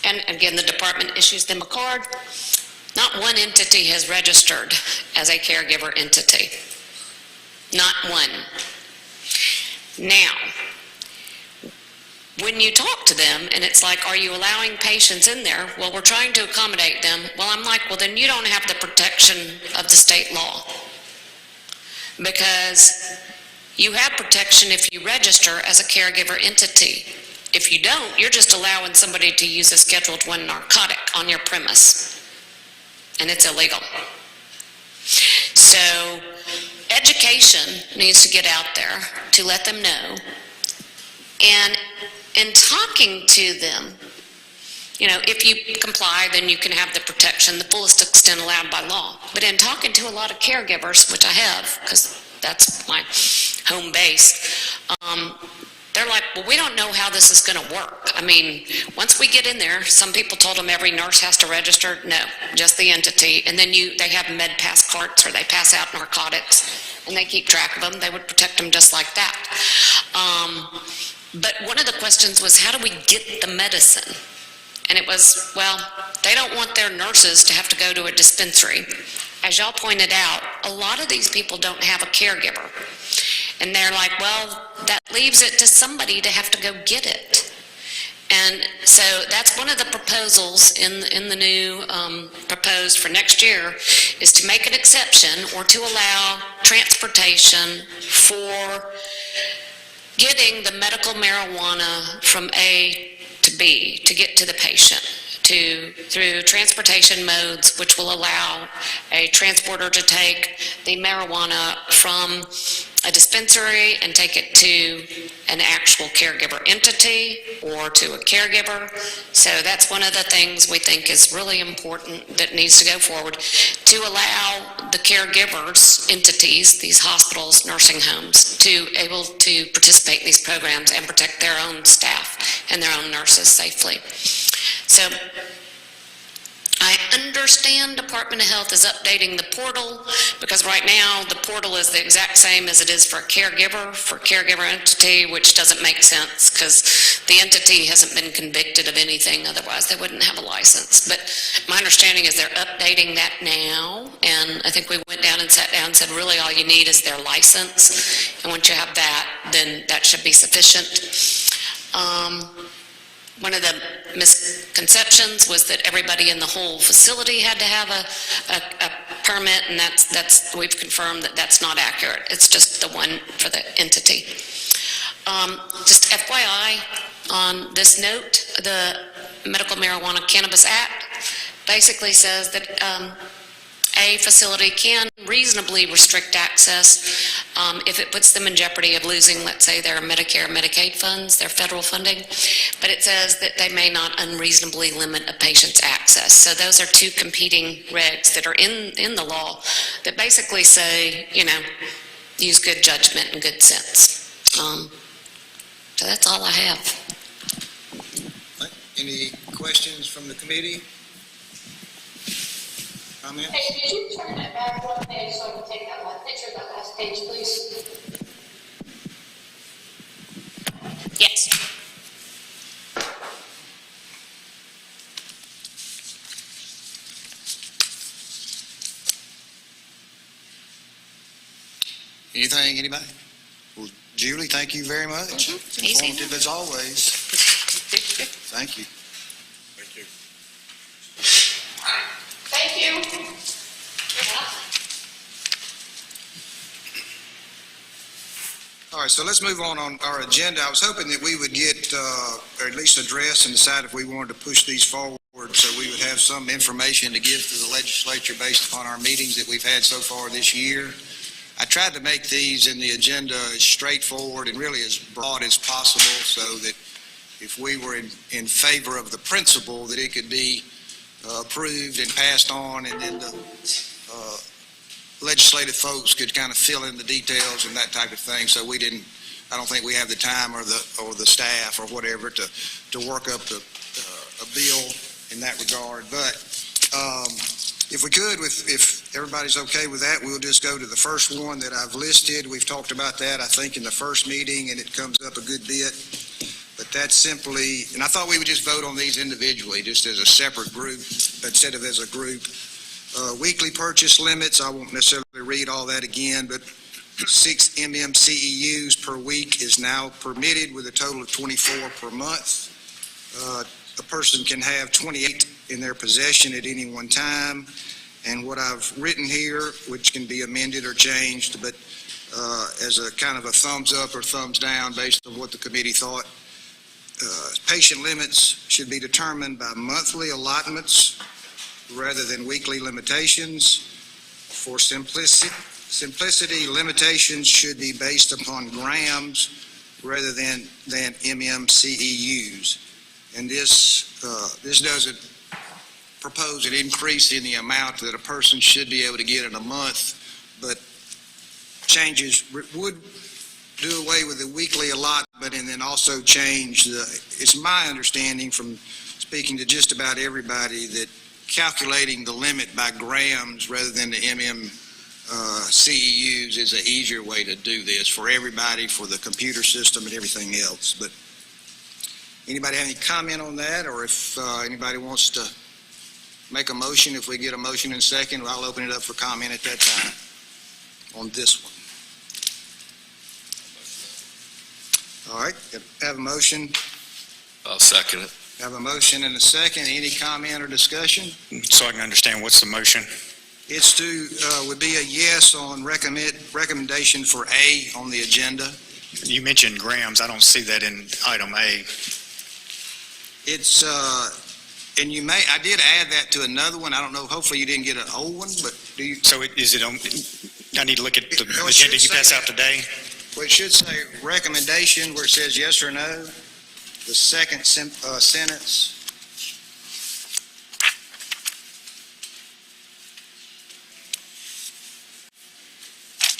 and again, the department issues them a card, not one entity has registered as a caregiver entity. Not one. Now, when you talk to them and it's like, are you allowing patients in there? Well, we're trying to accommodate them. Well, I'm like, well, then you don't have the protection of the state law. Because you have protection if you register as a caregiver entity. If you don't, you're just allowing somebody to use a Scheduled I narcotic on your premise. And it's illegal. So education needs to get out there to let them know. And in talking to them, you know, if you comply, then you can have the protection, the fullest extent allowed by law. But in talking to a lot of caregivers, which I have, because that's my home base, they're like, well, we don't know how this is going to work. I mean, once we get in there, some people told them every nurse has to register. No, just the entity. And then they have med pass carts, or they pass out narcotics, and they keep track of them. They would protect them just like that. But one of the questions was, how do we get the medicine? And it was, well, they don't want their nurses to have to go to a dispensary. As y'all pointed out, a lot of these people don't have a caregiver. And they're like, well, that leaves it to somebody to have to go get it. And so that's one of the proposals in the new proposed for next year, is to make an exception or to allow transportation for getting the medical marijuana from A to B to get to the patient, through transportation modes, which will allow a transporter to take the marijuana from a dispensary and take it to an actual caregiver entity or to a caregiver. So that's one of the things we think is really important that needs to go forward, to allow the caregivers entities, these hospitals, nursing homes, to able to participate in these programs and protect their own staff and their own nurses safely. So I understand Department of Health is updating the portal, because right now, the portal is the exact same as it is for caregiver entity, which doesn't make sense, because the entity hasn't been convicted of anything, otherwise they wouldn't have a license. But my understanding is they're updating that now, and I think we went down and sat down and said, really, all you need is their license, and once you have that, then that should be sufficient. One of the misconceptions was that everybody in the whole facility had to have a permit, and we've confirmed that that's not accurate. It's just the one for the entity. Just FYI, on this note, the Medical Marijuana Cannabis Act basically says that a facility can reasonably restrict access if it puts them in jeopardy of losing, let's say, their Medicare, Medicaid funds, their federal funding, but it says that they may not unreasonably limit a patient's access. So those are two competing regs that are in the law that basically say, use good judgment and good sense. So that's all I have. Any questions from the committee? Comments? Hey, could you turn that back one page so I can take that last picture of that last page, please? Yes. Anything, anybody? Well, Julie, thank you very much. Easy. Informative as always. Thank you. Thank you. Thank you. All right, so let's move on our agenda. I was hoping that we would get, or at least address and decide if we wanted to push these forward, so we would have some information to give to the legislature based upon our meetings that we've had so far this year. I tried to make these in the agenda as straightforward and really as broad as possible, so that if we were in favor of the principle, that it could be approved and passed on, and then the legislative folks could kind of fill in the details and that type of thing. So I don't think we have the time or the staff or whatever to work up a bill in that regard. But if we could, if everybody's okay with that, we'll just go to the first one that I've listed. We've talked about that, I think, in the first meeting, and it comes up a good bit. But that's simply, and I thought we would just vote on these individually, just as a separate group, instead of as a group. Weekly purchase limits, I won't necessarily read all that again, but 6 MMCEUs per week is now permitted with a total of 24 per month. A person can have 28 in their possession at any one time. And what I've written here, which can be amended or changed, but as a kind of a thumbs up or thumbs down based on what the committee thought, patient limits should be determined by monthly allotments rather than weekly limitations. For simplicity, limitations should be based upon grams rather than MMCEUs. And this doesn't propose an increase in the amount that a person should be able to get in a month, but changes would do away with the weekly allotment and then also change it's my understanding from speaking to just about everybody that calculating the limit by grams rather than the CEUs is an easier way to do this for everybody, for the computer system and everything else. But anybody have any comment on that, or if anybody wants to make a motion, if we get a motion in a second, I'll open it up for comment at that time on this one. All right, have a motion. I'll second it. Have a motion and a second. Any comment or discussion? So I can understand, what's the motion? It's would be a yes on recommendation for A on the agenda. You mentioned grams. I don't see that in item A. It's, and I did add that to another one. I don't know, hopefully you didn't get an old one, but do you? So is it on, I need to look at the agenda you pass out today? Well, it should say recommendation where it says yes or no. The second sentence.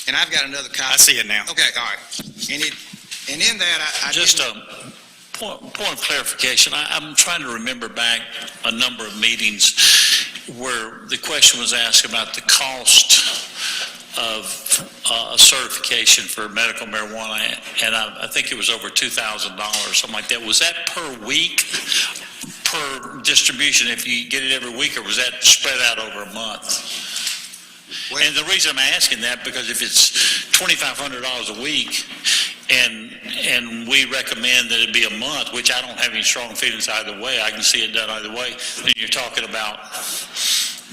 And I've got another copy. I see it now. Okay, all right. And in that, I Just a point of clarification. I'm trying to remember back a number of meetings, where the question was asked about the cost of a certification for medical marijuana, and I think it was over $2,000, something like that. Was that per week, per distribution, if you get it every week, or was that spread out over a month? And the reason I'm asking that, because if it's $2,500 a week, and we recommend that it be a month, which I don't have any strong feelings either way, I can see it done either way, then you're talking about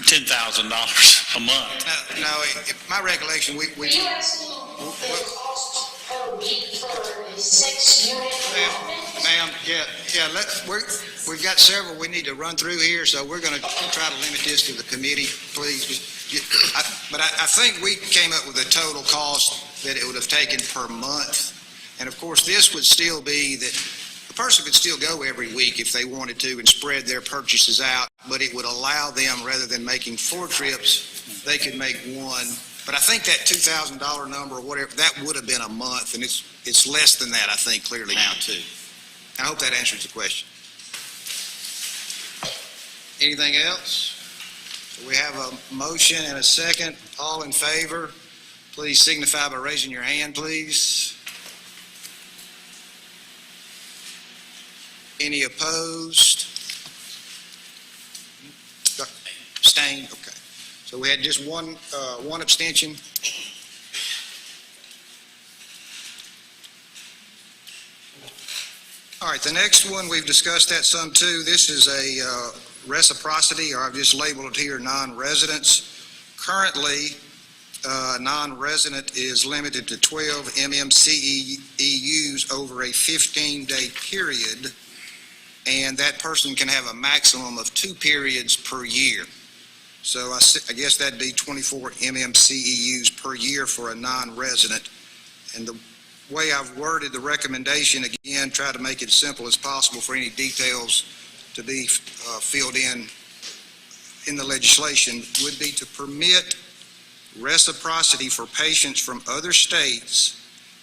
$10,000 a month. No, my recollection, Are you asking the cost per week for a 6-unit allotment? Ma'am, we've got several we need to run through here, so we're going to try to limit this to the committee, please. But I think we came up with a total cost that it would have taken per month. And of course, this would still be that the person could still go every week if they wanted to and spread their purchases out, but it would allow them, rather than making 4 trips, they could make 1. But I think that $2,000 number or whatever, that would have been a month, and it's less than that, I think, clearly now, too. I hope that answers the question. Anything else? So we have a motion and a second. All in favor, please signify by raising your hand, please. Any opposed? Abstained? Okay. So we had just one abstention. All right, the next one, we've discussed that some too. This is a reciprocity, or I've just labeled it here, non-residents. Currently, non-resident is limited to 12 MMCEUs over a 15-day period, and that person can have a maximum of 2 periods per year. So I guess that'd be 24 MMCEUs per year for a non-resident. And the way I've worded the recommendation, again, try to make it as simple as possible for any details to be filled in the legislation, would be to permit reciprocity for patients from other states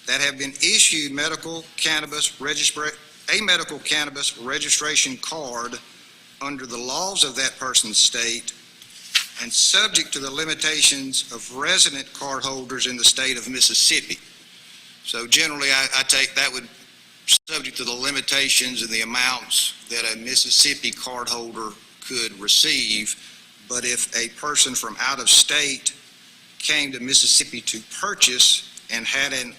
that have been issued medical cannabis registration card under the laws of that person's state and subject to the limitations of resident card holders in the state of Mississippi. So generally, I take that would subject to the limitations and the amounts that a Mississippi card holder could receive. But if a person from out of state came to Mississippi to purchase and had a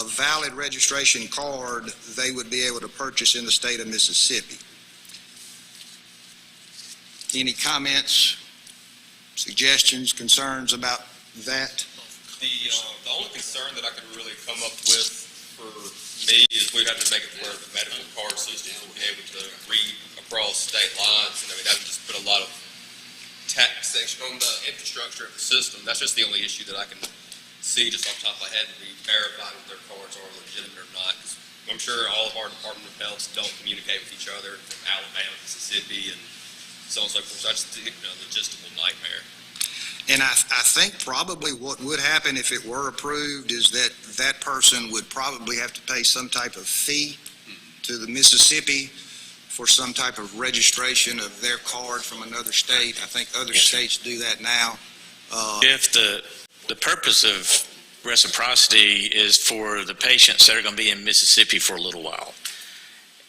valid registration card, they would be able to purchase in the state of Mississippi. Any comments, suggestions, concerns about that? The only concern that I could really come up with for me is we'd have to make it where the medical card system will be able to read across state lines, and I mean, that would just put a lot of taxation on the infrastructure of the system. That's just the only issue that I can see just off the top of my head, to be verified if their cards are legitimate or not. Because I'm sure all of our Department of Health don't communicate with each other from Alabama, Mississippi, and so on and so forth. So I just think, a logistical nightmare. And I think probably what would happen if it were approved is that that person would probably have to pay some type of fee to the Mississippi for some type of registration of their card from another state. I think other states do that now. If the purpose of reciprocity is for the patients that are going to be in Mississippi for a little while.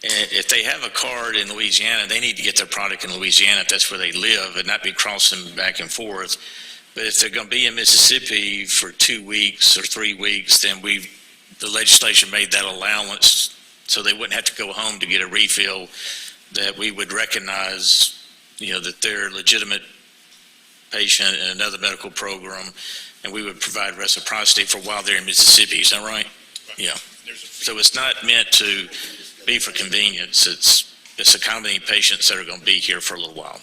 And if they have a card in Louisiana, they need to get their product in Louisiana if that's where they live and not be crossing back and forth. But if they're going to be in Mississippi for 2 weeks or 3 weeks, then the legislation made that allowance so they wouldn't have to go home to get a refill, that we would recognize, that they're a legitimate patient in another medical program, and we would provide reciprocity for while they're in Mississippi. Is that right? Yeah. So it's not meant to be for convenience. It's accommodating patients that are going to be here for a little while.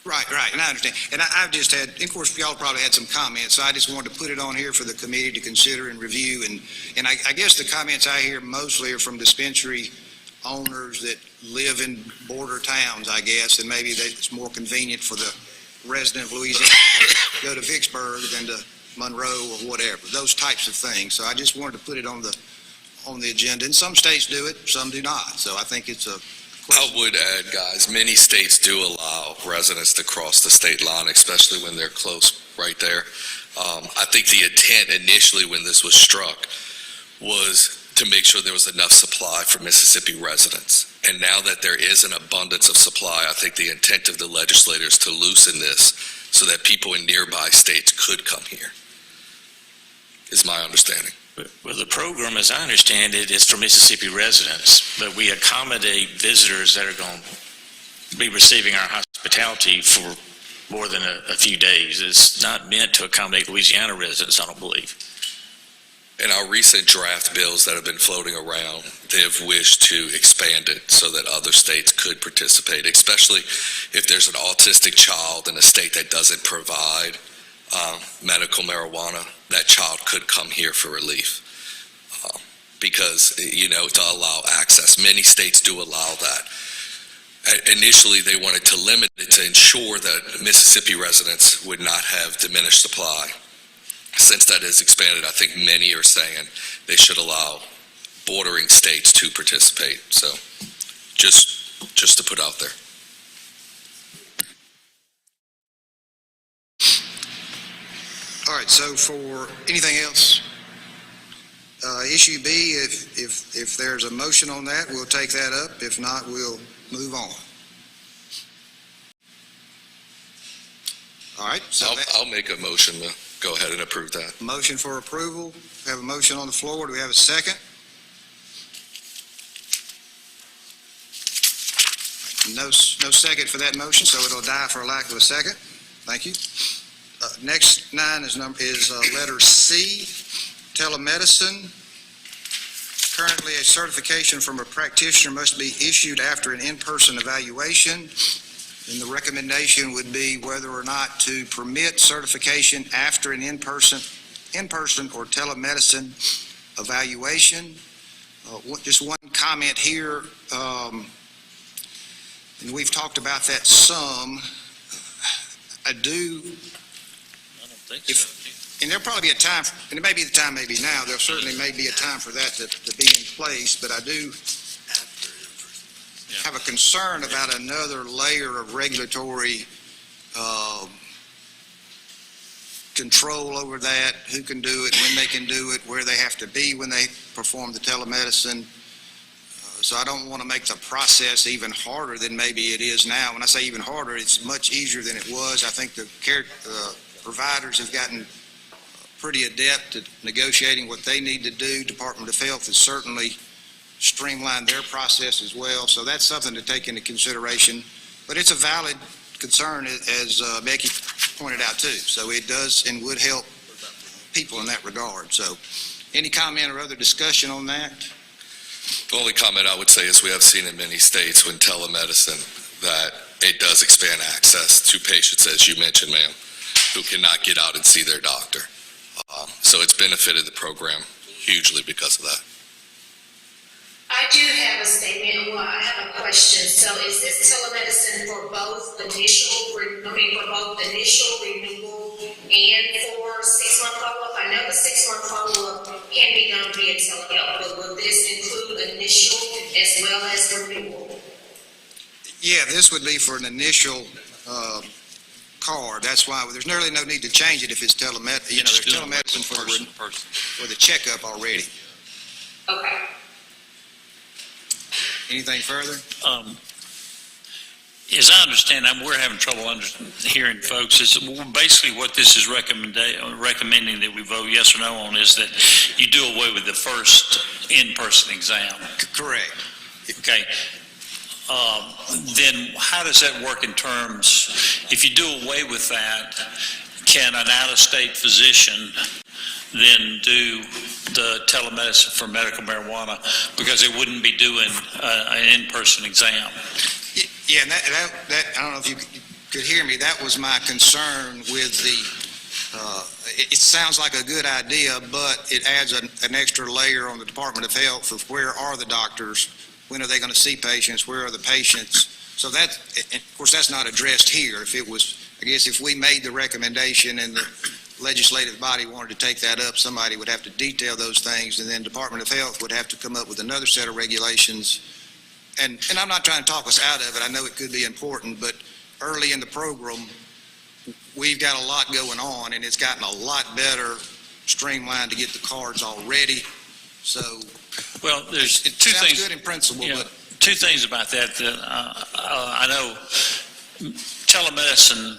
Right, and I understand. And I've just had, of course, y'all probably had some comments, so I just wanted to put it on here for the committee to consider and review. And I guess the comments I hear mostly are from dispensary owners that live in border towns, I guess, and maybe it's more convenient for the resident of Louisiana to go to Vicksburg than to Monroe or whatever, those types of things. So I just wanted to put it on the agenda. And some states do it, some do not. So I think it's a I would add, guys, many states do allow residents to cross the state line, especially when they're close right there. I think the intent initially when this was struck was to make sure there was enough supply for Mississippi residents. And now that there is an abundance of supply, I think the intent of the legislators to loosen this so that people in nearby states could come here, is my understanding. Well, the program, as I understand it, is for Mississippi residents, but we accommodate visitors that are going to be receiving our hospitality for more than a few days. It's not meant to accommodate Louisiana residents, I don't believe. In our recent draft bills that have been floating around, they have wished to expand it so that other states could participate, especially if there's an autistic child in a state that doesn't provide medical marijuana. That child could come here for relief because, to allow access. Many states do allow that. Initially, they wanted to limit it to ensure that Mississippi residents would not have diminished supply. Since that is expanded, I think many are saying they should allow bordering states to participate. So just to put out there. All right, so for anything else, issue B, if there's a motion on that, we'll take that up. If not, we'll move on. All right, so I'll make a motion to go ahead and approve that. motion for approval. We have a motion on the floor. Do we have a second? No second for that motion, so it'll die for lack of a second. Thank you. Next 9 is letter C, telemedicine. Currently, a certification from a practitioner must be issued after an in-person evaluation. And the recommendation would be whether or not to permit certification after an in-person or telemedicine evaluation. Just one comment here, and we've talked about that some. I don't think so. And there'll probably be a time, and it may be the time, maybe now, there certainly may be a time for that to be in place, but I do have a concern about another layer of regulatory control over that, who can do it, when they can do it, where they have to be when they perform the telemedicine. So I don't want to make the process even harder than maybe it is now. When I say even harder, it's much easier than it was. I think the providers have gotten pretty adept at negotiating what they need to do. Department of Health has certainly streamlined their process as well. So that's something to take into consideration. But it's a valid concern, as Becky pointed out too. So it does and would help people in that regard. So any comment or other discussion on that? The only comment I would say is we have seen in many states when telemedicine that it does expand access to patients, as you mentioned, ma'am, who cannot get out and see their doctor. So it's benefited the program hugely because of that. I do have a statement, well, I have a question. So is this telemedicine for both initial renewal and for 6-month follow-up? I know the 6-month follow-up can be done via telehealth, but will this include initial as well as renewal? Yeah, this would be for an initial card. That's why there's nearly no need to change it if it's telemedicine. There's telemedicine for the checkup already. Okay. Anything further? As I understand, we're having trouble hearing folks. Is basically what this is recommending that we vote yes or no on is that you do away with the first in-person exam. Correct. Okay. Then how does that work in terms, if you do away with that, can an out-of-state physician then do the telemedicine for medical marijuana because they wouldn't be doing an in-person exam? Yeah, and that I don't know if you could hear me. That was my concern with the, it sounds like a good idea, but it adds an extra layer on the Department of Health of where are the doctors, when are they going to see patients, where are the patients. So that, of course, that's not addressed here. If it was, I guess if we made the recommendation and the legislative body wanted to take that up, somebody would have to detail those things, and then Department of Health would have to come up with another set of regulations and I'm not trying to talk us out of it, I know it could be important, but early in the program, we've got a lot going on, and it's gotten a lot better, streamlined to get the cards all ready. So Well, there's it two sounds things. good in principle, Yeah, but two things about that. I know telemedicine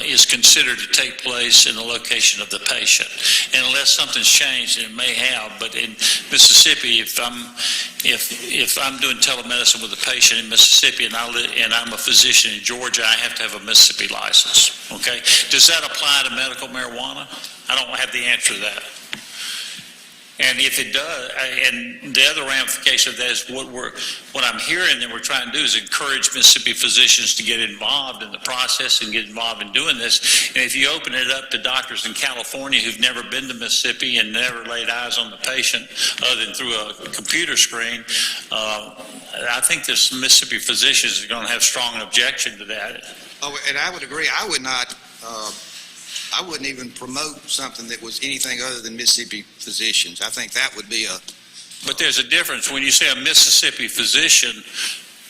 is considered to take place in the location of the patient, and unless something's changed, and it may have. But in Mississippi, if I'm doing telemedicine with a patient in Mississippi and I'm a physician in Georgia, I have to have a Mississippi license. Okay, does that apply to medical marijuana? I don't have the answer to that. And if it does, and the other ramification of that is what I'm hearing that we're trying to do is encourage Mississippi physicians to get involved in the process and get involved in doing this. And if you open it up to doctors in California who've never been to Mississippi and never laid eyes on the patient other than through a computer screen, I think there's some Mississippi physicians that are going to have strong objection to that. oh, and I would agree. I wouldn't even promote something that was anything other than Mississippi physicians. I think that would be But there's a difference when you say a Mississippi physician.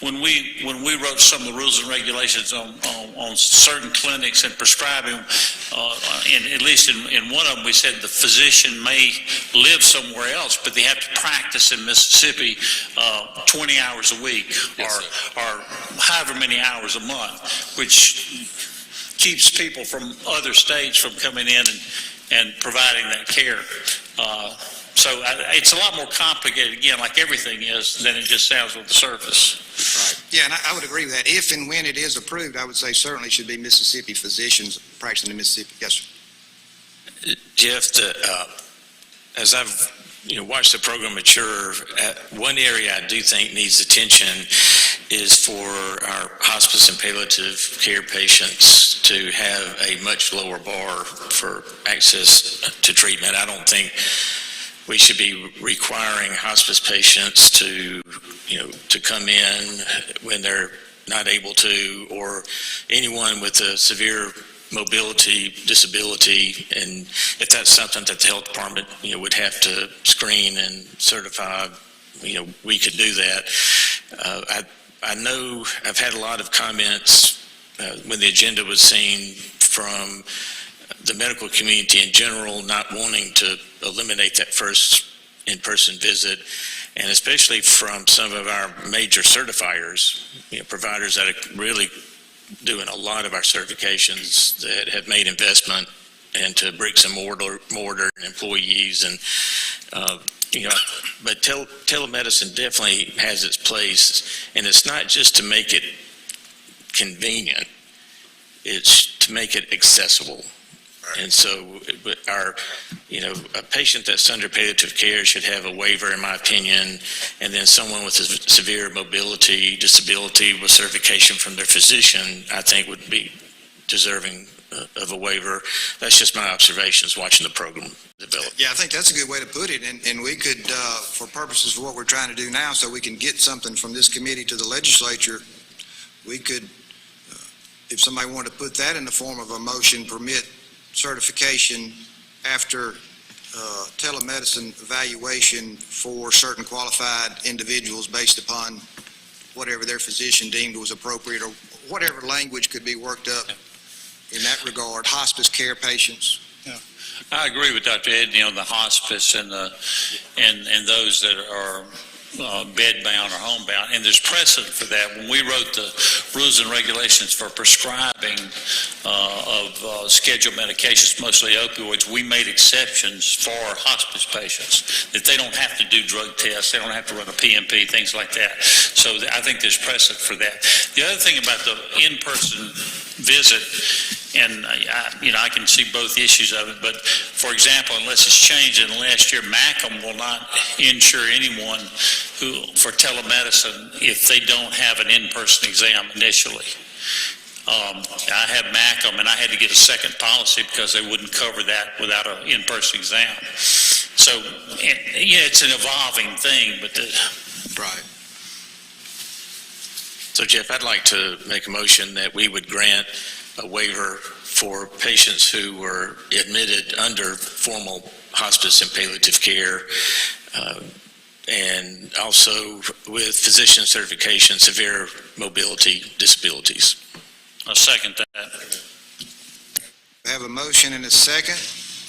When we wrote some of the rules and regulations on certain clinics and prescribing, at least in one of them, we said the physician may live somewhere else, but they have to practice in Mississippi 20 hours a week or however many hours a month, which keeps people from other states from coming in and providing that care. So it's a lot more complicated, again, like everything is, than it just sounds on the surface. right. Yeah, and I would agree with that. If and when it is approved, I would say certainly should be Mississippi physicians practicing in Mississippi. Yes, sir. Jeff, as I've watched the program mature, one area I do think needs attention is for our hospice and palliative care patients to have a much lower bar for access to treatment. I don't think we should be requiring hospice patients to come in when they're not able to, or anyone with a severe mobility disability, and if that's something that the health department would have to screen and certify, we could do that. I know I've had a lot of comments when the agenda was seen from the medical community in general, not wanting to eliminate that first in-person visit, and especially from some of our major certifiers, providers that are really doing a lot of our certifications that have made investment into bricks and mortar and employees, and but telemedicine definitely has its place, and it's not just to make it convenient, it's to make it accessible. And so a patient that's under palliative care should have a waiver, in my opinion, and then someone with a severe mobility disability with certification from their physician, I think, would be deserving of a waiver. That's just my observations watching the program develop. Yeah, I think that's a good way to put it, and we could, for purposes of what we're trying to do now, so we can get something from this committee to the legislature, we could, if somebody wanted to put that in the form of a motion, permit certification after telemedicine evaluation for certain qualified individuals based upon whatever their physician deemed was appropriate, or whatever language could be worked up in that regard. Hospice care patients. I agree with Dr. Ed, the hospice and those that are bed-bound or home-bound, and there's precedent for that. When we wrote the rules and regulations for prescribing of scheduled medications, mostly opioids, we made exceptions for hospice patients, that they don't have to do drug tests, they don't have to run a PMP, things like that. So I think there's precedent for that. The other thing about the in-person visit, and I can see both issues of it, but for example, unless it's changed in the last year, MACM will not insure anyone for telemedicine if they don't have an in-person exam initially. I have MACM, and I had to get a second policy because they wouldn't cover that without an in-person exam. So, it's an evolving thing, but Right. So Jeff, I'd like to make a motion that we would grant a waiver for patients who were admitted under formal hospice and palliative care and also with physician certification, severe mobility disabilities. I second that. We have a motion and a second.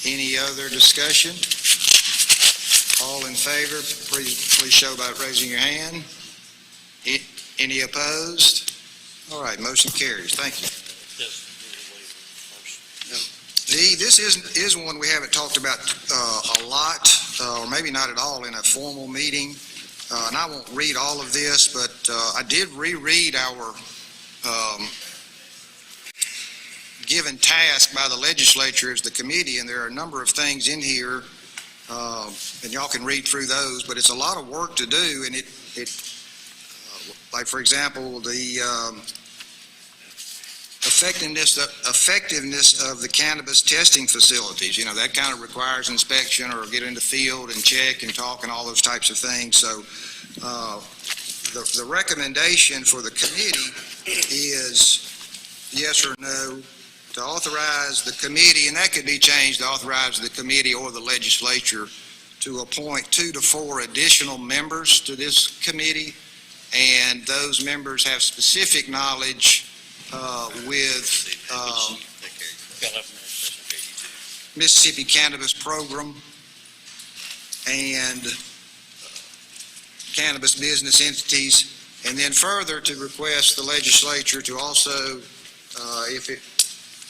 Any other discussion? All in favor, please show by raising your hand. Any opposed? All right, motion carries. Thank you. This is one we haven't talked about a lot, or maybe not at all in a formal meeting. And I won't read all of this, but I did reread our given task by the legislature as the committee, and there are a number of things in here, and y'all can read through those, but it's a lot of work to do, and like for example, the effectiveness of the cannabis testing facilities, that kind of requires inspection or get in the field and check and talk and all those types of things. So the recommendation for the committee is yes or no to authorize the committee, and that could be changed to authorize the committee or the legislature to appoint 2 to 4 additional members to this committee, and those members have specific knowledge with Mississippi Cannabis Program and cannabis business entities, and then further to request the legislature to also, if it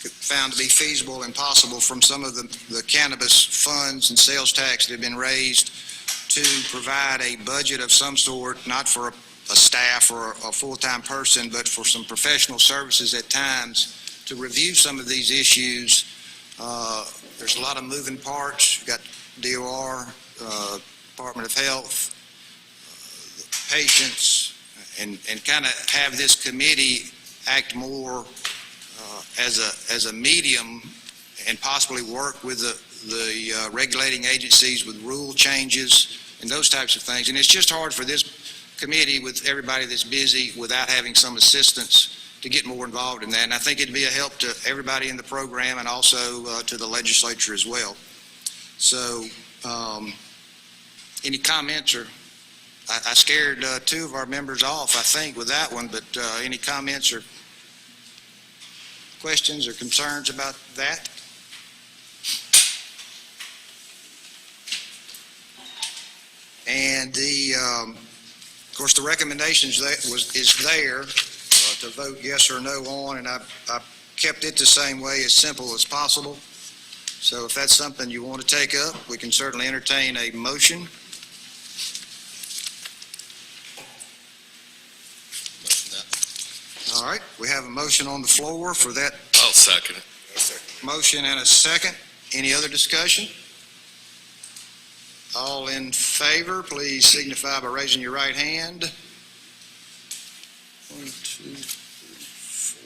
found to be feasible and possible from some of the cannabis funds and sales tax that have been raised, to provide a budget of some sort, not for a staff or a full-time person, but for some professional services at times to review some of these issues. There's a lot of moving parts. You've got DOR, Department of Health, patients, and kind of have this committee act more as a medium and possibly work with the regulating agencies with rule changes and those types of things. And it's just hard for this committee with everybody that's busy without having some assistance to get more involved in that. And I think it'd be a help to everybody in the program and also to the legislature as well. So any comments, or I scared 2 of our members off, I think, with that one, but any comments or questions or concerns about that? And of course, the recommendations is there to vote yes or no on, and I kept it the same way, as simple as possible. So if that's something you want to take up, we can certainly entertain a motion. All right, we have a motion on the floor for that. I'll second it. Motion and a second. Any other discussion? All in favor, please signify by raising your right hand. 1, 2, 3, 4.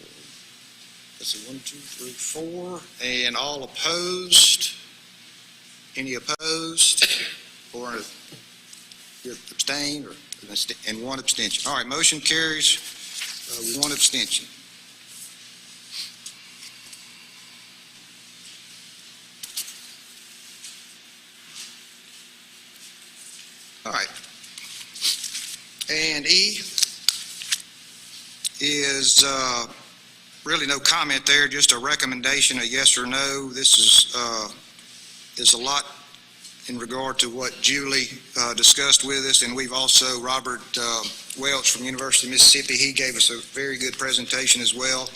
Let's see, 1, 2, 3, 4. And all opposed? Any opposed? Or abstain? And 1 abstention. All right, motion carries. 1 abstention. All right. And E is really no comment there, just a recommendation, a yes or no. This is a lot in regard to what Julie discussed with us, and we've also, Robert Welch from University of Mississippi, he gave us a very good presentation as well.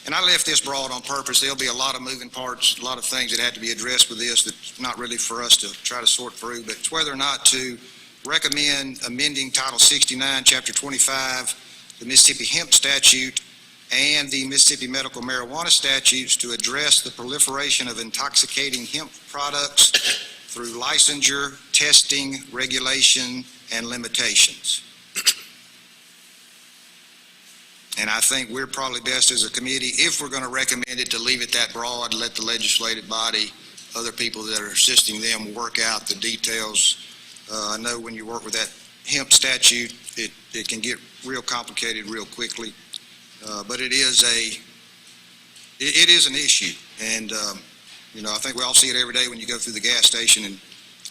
And I left this broad on purpose. There'll be a lot of moving parts, a lot of things that have to be addressed with this that's not really for us to try to sort through, but it's whether or not to recommend amending Title 69, Chapter 25, the Mississippi Hemp Statute, and the Mississippi Medical Marijuana Statutes to address the proliferation of intoxicating hemp products through licensure, testing, regulation, and limitations. And I think we're probably best as a committee, if we're going to recommend it, to leave it that broad, let the legislative body, other people that are assisting them, work out the details. I know when you work with that hemp statute, it can get real complicated real quickly, but it is an issue, and I think we all see it every day when you go through the gas station and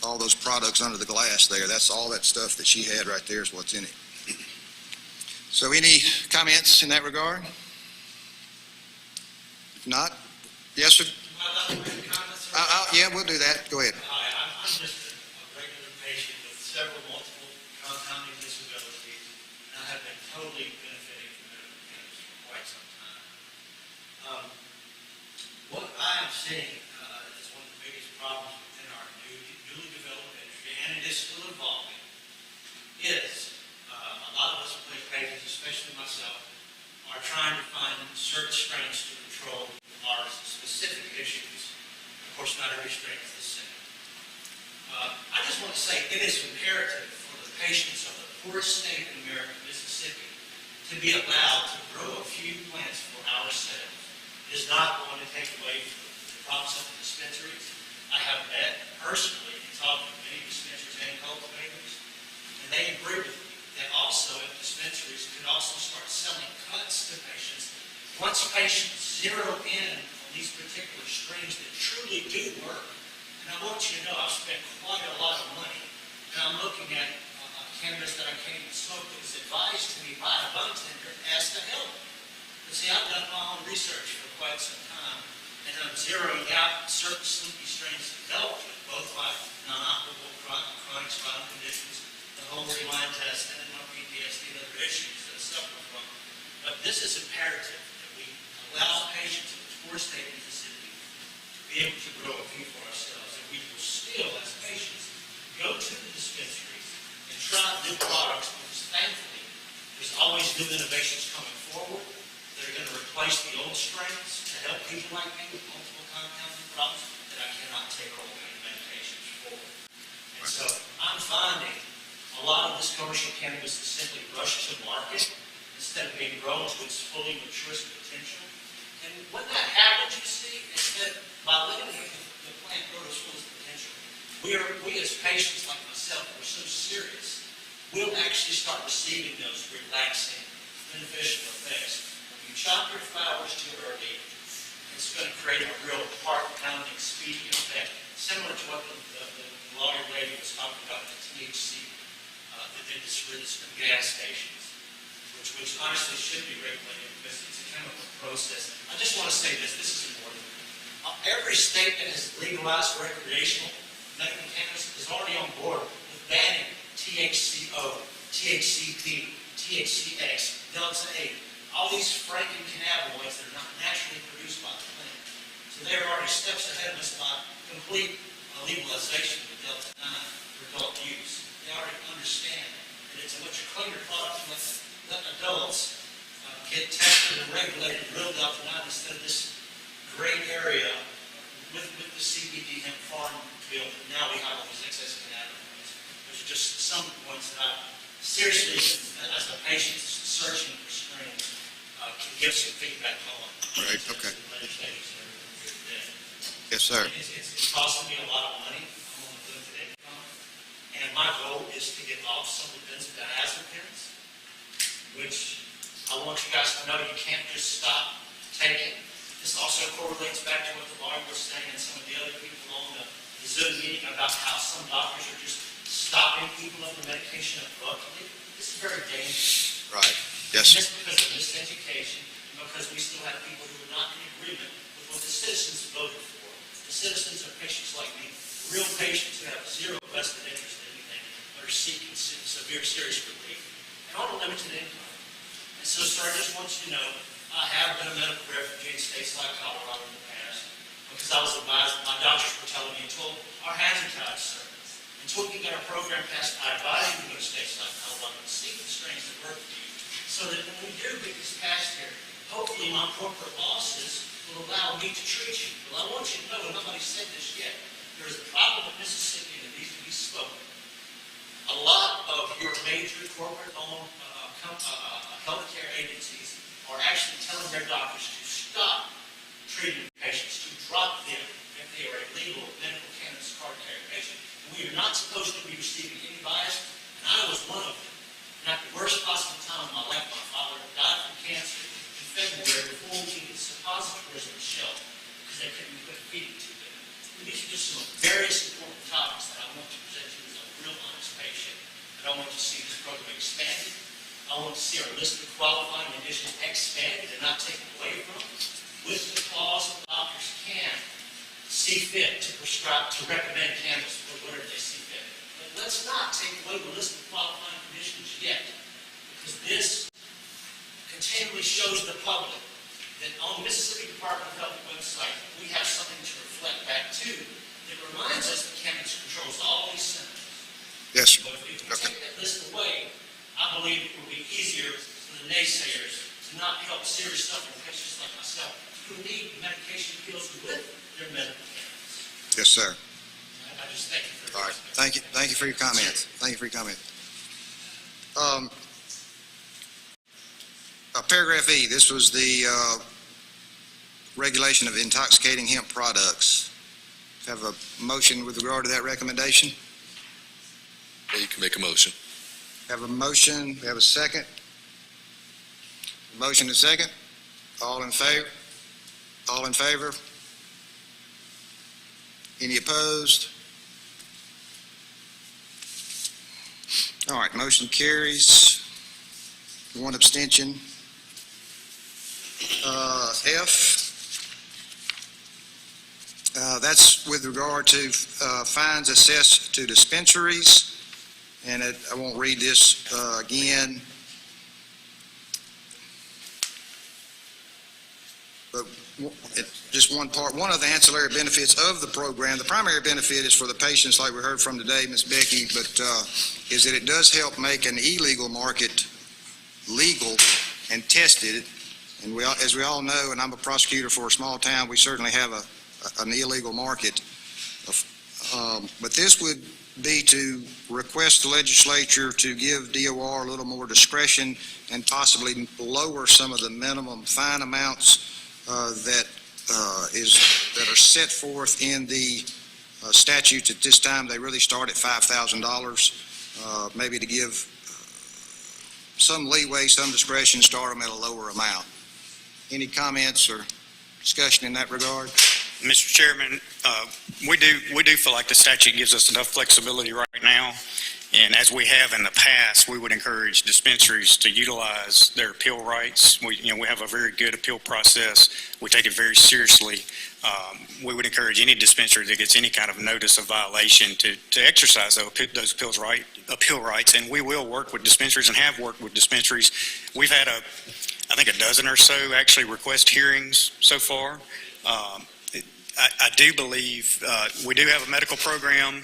all those products under the glass there. That's all that stuff that she had right there is what's in it. So any comments in that regard? If not, yes, sir? Yeah, we'll do that. Go ahead. Hi, I'm just a regular patient with several multiple compounding disabilities, and I have been totally benefiting from medical cannabis for quite some time. What I am seeing is one of the biggest problems within our newly developed industry, and it is still evolving, is a lot of us patients, especially myself, are trying to find certain strains to control our specific issues. Of course, not every strain is the same. I just want to say it is imperative for the patients of the poorest state in America, Mississippi, to be allowed to grow a few plants for ourselves. It is not going to take away from the problems of the dispensaries. I have met personally and talked to many dispensaries and cultivators, and they agree with me that also if dispensaries could also start selling cuts to patients, once patients zero in on these particular strains that truly do work. And I want you to know I've spent quite a lot of money, and I'm looking at cannabis that I can't even smoke that was advised to me by a bartender as to help. But see, I've done my own research for quite some time, and I'm zeroing out certain sleepy strains developed both by non-operable chronic spinal conditions, the whole rewind test, and PTSD and other issues that suffer from. But this is imperative that we allow patients in the poorest state of Mississippi to be able to grow a few for ourselves, and we will still, as patients, go to the dispensaries and try new products, because thankfully there's always new innovations coming forward that are going to replace the old strains to help people like me with multiple compounding problems that I cannot take oral pain medications for. And so I'm finding a lot of this commercial cannabis is simply rushed to market instead of being grown to its fully mature potential. And when that happens, you see, is that by letting the plant grow to its fullest potential, we as patients like myself, we're so serious, we'll actually start receiving those relaxing, beneficial effects. When you chop your flowers too early, it's going to create a real heart-pounding, speedy effect, similar to what the lawyer lady was talking about with the THC. This gas stations, which honestly should be regulated because it's a chemical process. I just want to say this is important. Every state that has legalized recreational medical cannabis is already on board with banning THCO, THCP, THCX, Delta 8, all these franken-cannabinoids that are not naturally produced by the plant. So they're already steps ahead of us by complete legalization of Delta 9 for adult use. They already understand that it's a much cleaner product to let adults get tested and regulated real Delta 9 instead of this gray area with the CBD hemp farm bill that now we have all these excess cannabinoids. Those are just some points that I seriously, as a patient searching for strains, can give some feedback on. Right, okay. Yes, sir. It's costing me a lot of money. I'm on a limited income. And my goal is to get off some of the benzodiazepines, which I want you guys to know you can't just stop taking. This also correlates back to what the lawyer was saying and some of the other people on the Zoom meeting about how some doctors are just stopping people of the medication abruptly. This is very dangerous. Right. Yes. Just because of miseducation, and because we still have people who are not in agreement with what the citizens voted for. The citizens are patients like me, real patients who have zero vested interest in anything, but are seeking severe, serious relief, and on a limited income. And so, sir, I just want you to know, I have been a medical refugee in states like Colorado in the past, because I was advised, my doctors were telling me, told our hands are tied, sir. Until we can get our program passed, I advise you to go to states like Colorado and seek the strains that work for you, so that when we do get this passed here, hopefully my corporate bosses will allow me to treat you. Well, I want you to know, and nobody said this yet, there is a problem in Mississippi that needs to be spoken. A lot of your major corporate-owned healthcare agencies are actually telling their doctors to stop treating patients, to drop them if they are a legal medical cannabis card-carrying patient. We are not supposed to be receiving any bias, and I was one of them. And at the worst possible time of my life, my father died from cancer in February before we could get suppositories on the shelf because they couldn't put feeding to them. And these are just some various important topics that I want to to recommend cannabis or whatever they see fit. But let's not take away the list of qualifying conditions yet, because this continually shows the public that on Mississippi Department of Health website, we have something to reflect back to that reminds us that cannabis controls all these symptoms. Yes, sir. But if we take that list away, I believe it will be easier for the naysayers to not help serious suffering patients like myself who need medication pills with their medical cannabis. Yes, sir. I just thank you for your All right, thank you for your comments. Thank you for your comments. Paragraph E, this was the regulation of intoxicating hemp products. Have a motion with regard to that recommendation? You can make a motion. Have a motion, we have a second. Motion and second. All in favor? All in favor? Any opposed? All right, motion carries. One abstention. F, that's with regard to fines assessed to dispensaries, and I won't read this again. But just one part, one of the ancillary benefits of the program, the primary benefit is for the patients like we heard from today, Ms. Becky, but is that it does help make an illegal market legal and tested. And as we all know, and I'm a prosecutor for a small town, we certainly have an illegal market. But this would be to request the legislature to give DOR a little more discretion and possibly lower some of the minimum fine amounts that are set forth in the statutes at this time. They really start at $5,000, maybe to give some leeway, some discretion, start them at a lower amount. Any comments or discussion in that regard? Mr. Chairman, we do feel like the statute gives us enough flexibility right now. And as we have in the past, we would encourage dispensaries to utilize their appeal rights. We have a very good appeal process. We take it very seriously. We would encourage any dispensary that gets any kind of notice of violation to exercise those appeal rights. And we will work with dispensaries and have worked with dispensaries. We've had I think a dozen or so actually request hearings so far. I do believe we do have a medical program.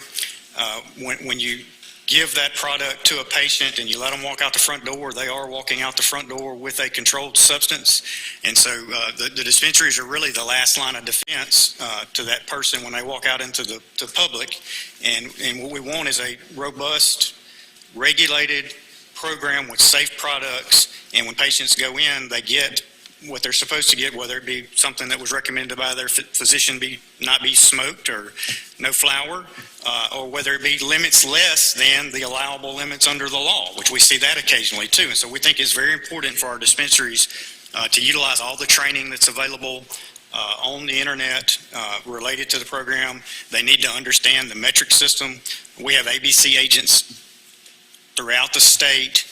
When you give that product to a patient and you let them walk out the front door, they are walking out the front door with a controlled substance. And so the dispensaries are really the last line of defense to that person when they walk out into the public. And what we want is a robust, regulated program with safe products. And when patients go in, they get what they're supposed to get, whether it be something that was recommended by their physician not be smoked or no flower, or whether it be limits less than the allowable limits under the law, which we see that occasionally too. And so we think it's very important for our dispensaries to utilize all the training that's available on the internet related to the program. They need to understand the metric system. We have ABC agents throughout the state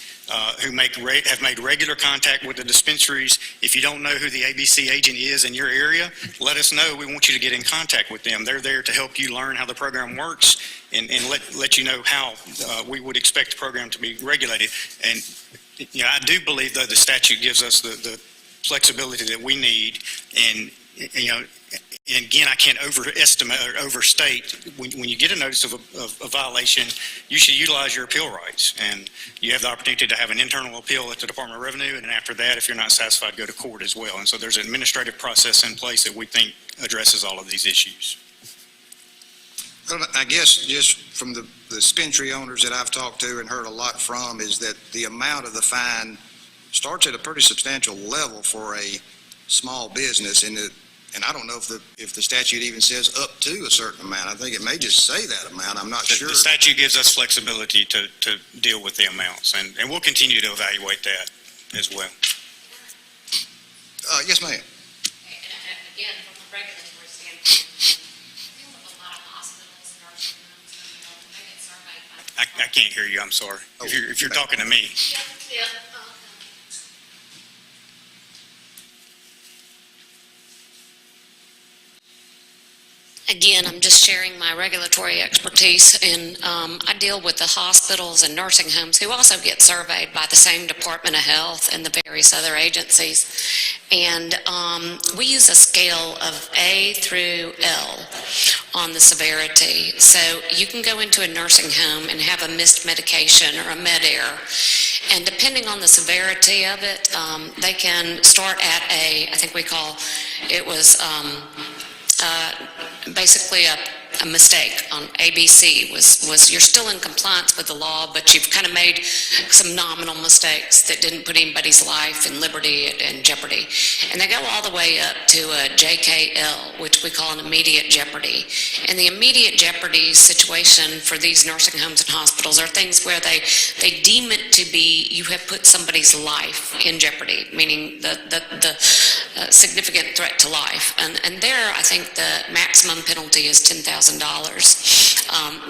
who have made regular contact with the dispensaries. If you don't know who the ABC agent is in your area, let us know. We want you to get in contact with them. They're there to help you learn how the program works and let you know how we would expect the program to be regulated. And I do believe, though, the statute gives us the flexibility that we need. And and again, I can't overestimate or overstate, when you get a notice of a violation, you should utilize your appeal rights. And you have the opportunity to have an internal appeal at the Department of Revenue, and after that, if you're not satisfied, go to court as well. And so there's an administrative process in place that we think addresses all of these issues. Well, I guess just from the dispensary owners that I've talked to and heard a lot from is that the amount of the fine starts at a pretty substantial level for a small business, and I don't know if the statute even says up to a certain amount. I think it may just say that amount. I'm not sure. The statute gives us flexibility to deal with the amounts, and we'll continue to evaluate that as well. Yes, ma'am. And again, from a regulatory standpoint, I deal with a lot of hospitals, nursing homes, they get surveyed by. I can't hear you. I'm sorry. If you're talking to me. Yeah. Again, I'm just sharing my regulatory expertise, and I deal with the hospitals and nursing homes who also get surveyed by the same Department of Health and the various other agencies. And we use a scale of A through L on the severity. So you can go into a nursing home and have a missed medication or a med error, and depending on the severity of it, they can start at I think we call, it was basically a mistake on ABC was you're still in compliance with the law, but you've kind of made some nominal mistakes that didn't put anybody's life and liberty in jeopardy. And they go all the way up to a JKL, which we call an immediate jeopardy. And the immediate jeopardy situation for these nursing homes and hospitals are things where they deem it to be, you have put somebody's life in jeopardy, meaning the significant threat to life. And there, I think the maximum penalty is $10,000.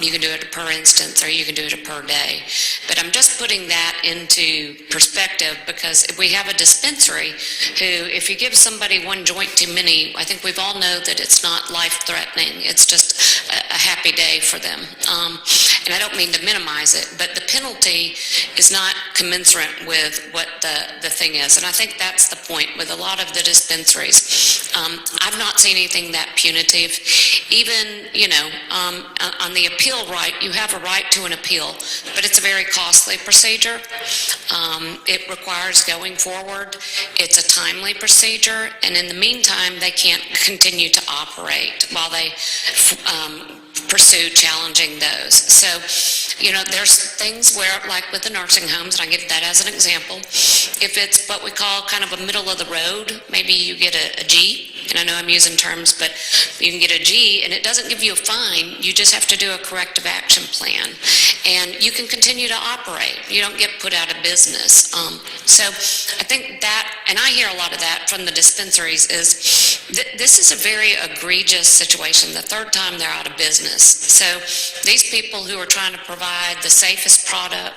You can do it per instance, or you can do it per day. But I'm just putting that into perspective, because if we have a dispensary who, if you give somebody one joint too many, I think we've all know that it's not life-threatening. It's just a happy day for them. And I don't mean to minimize it, but the penalty is not commensurate with what the thing is. And I think that's the point with a lot of the dispensaries. I've not seen anything that punitive. Even, on the appeal right, you have a right to an appeal, but it's a very costly procedure. It requires going forward. It's a timely procedure, and in the meantime, they can't continue to operate while they pursue challenging those. So, there's things where, like with the nursing homes, and I give that as an example, if it's what we call kind of a middle of the road, maybe you get a G, and I know I'm using terms, but you can get a G, and it doesn't give you a fine, you just have to do a corrective action plan, and you can continue to operate. You don't get put out of business. So I think that, and I hear a lot of that from the dispensaries, is this is a very egregious situation, the third time they're out of business. So these people who are trying to provide the safest product,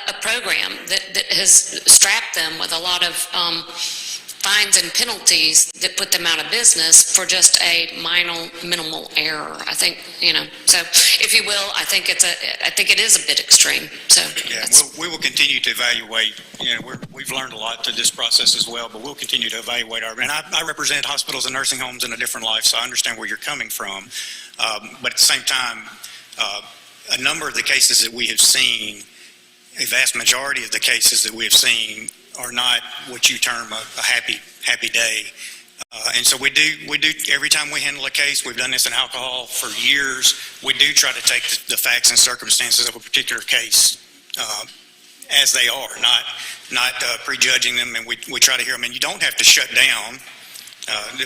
a program that has strapped them with a lot of fines and penalties that put them out of business for just a minimal error. I think, so if you will, I think it is a bit extreme. So yeah, we will continue to evaluate. We've learned a lot through this process as well, but we'll continue to evaluate and I represent hospitals and nursing homes in a different life, so I understand where you're coming from. But at the same time, a number of the cases that we have seen, a vast majority of the cases that we have seen are not what you term a happy day. And so we do, every time we handle a case, we've done this in alcohol for years, we do try to take the facts and circumstances of a particular case as they are, not prejudging them, and we try to hear them. And you don't have to shut down.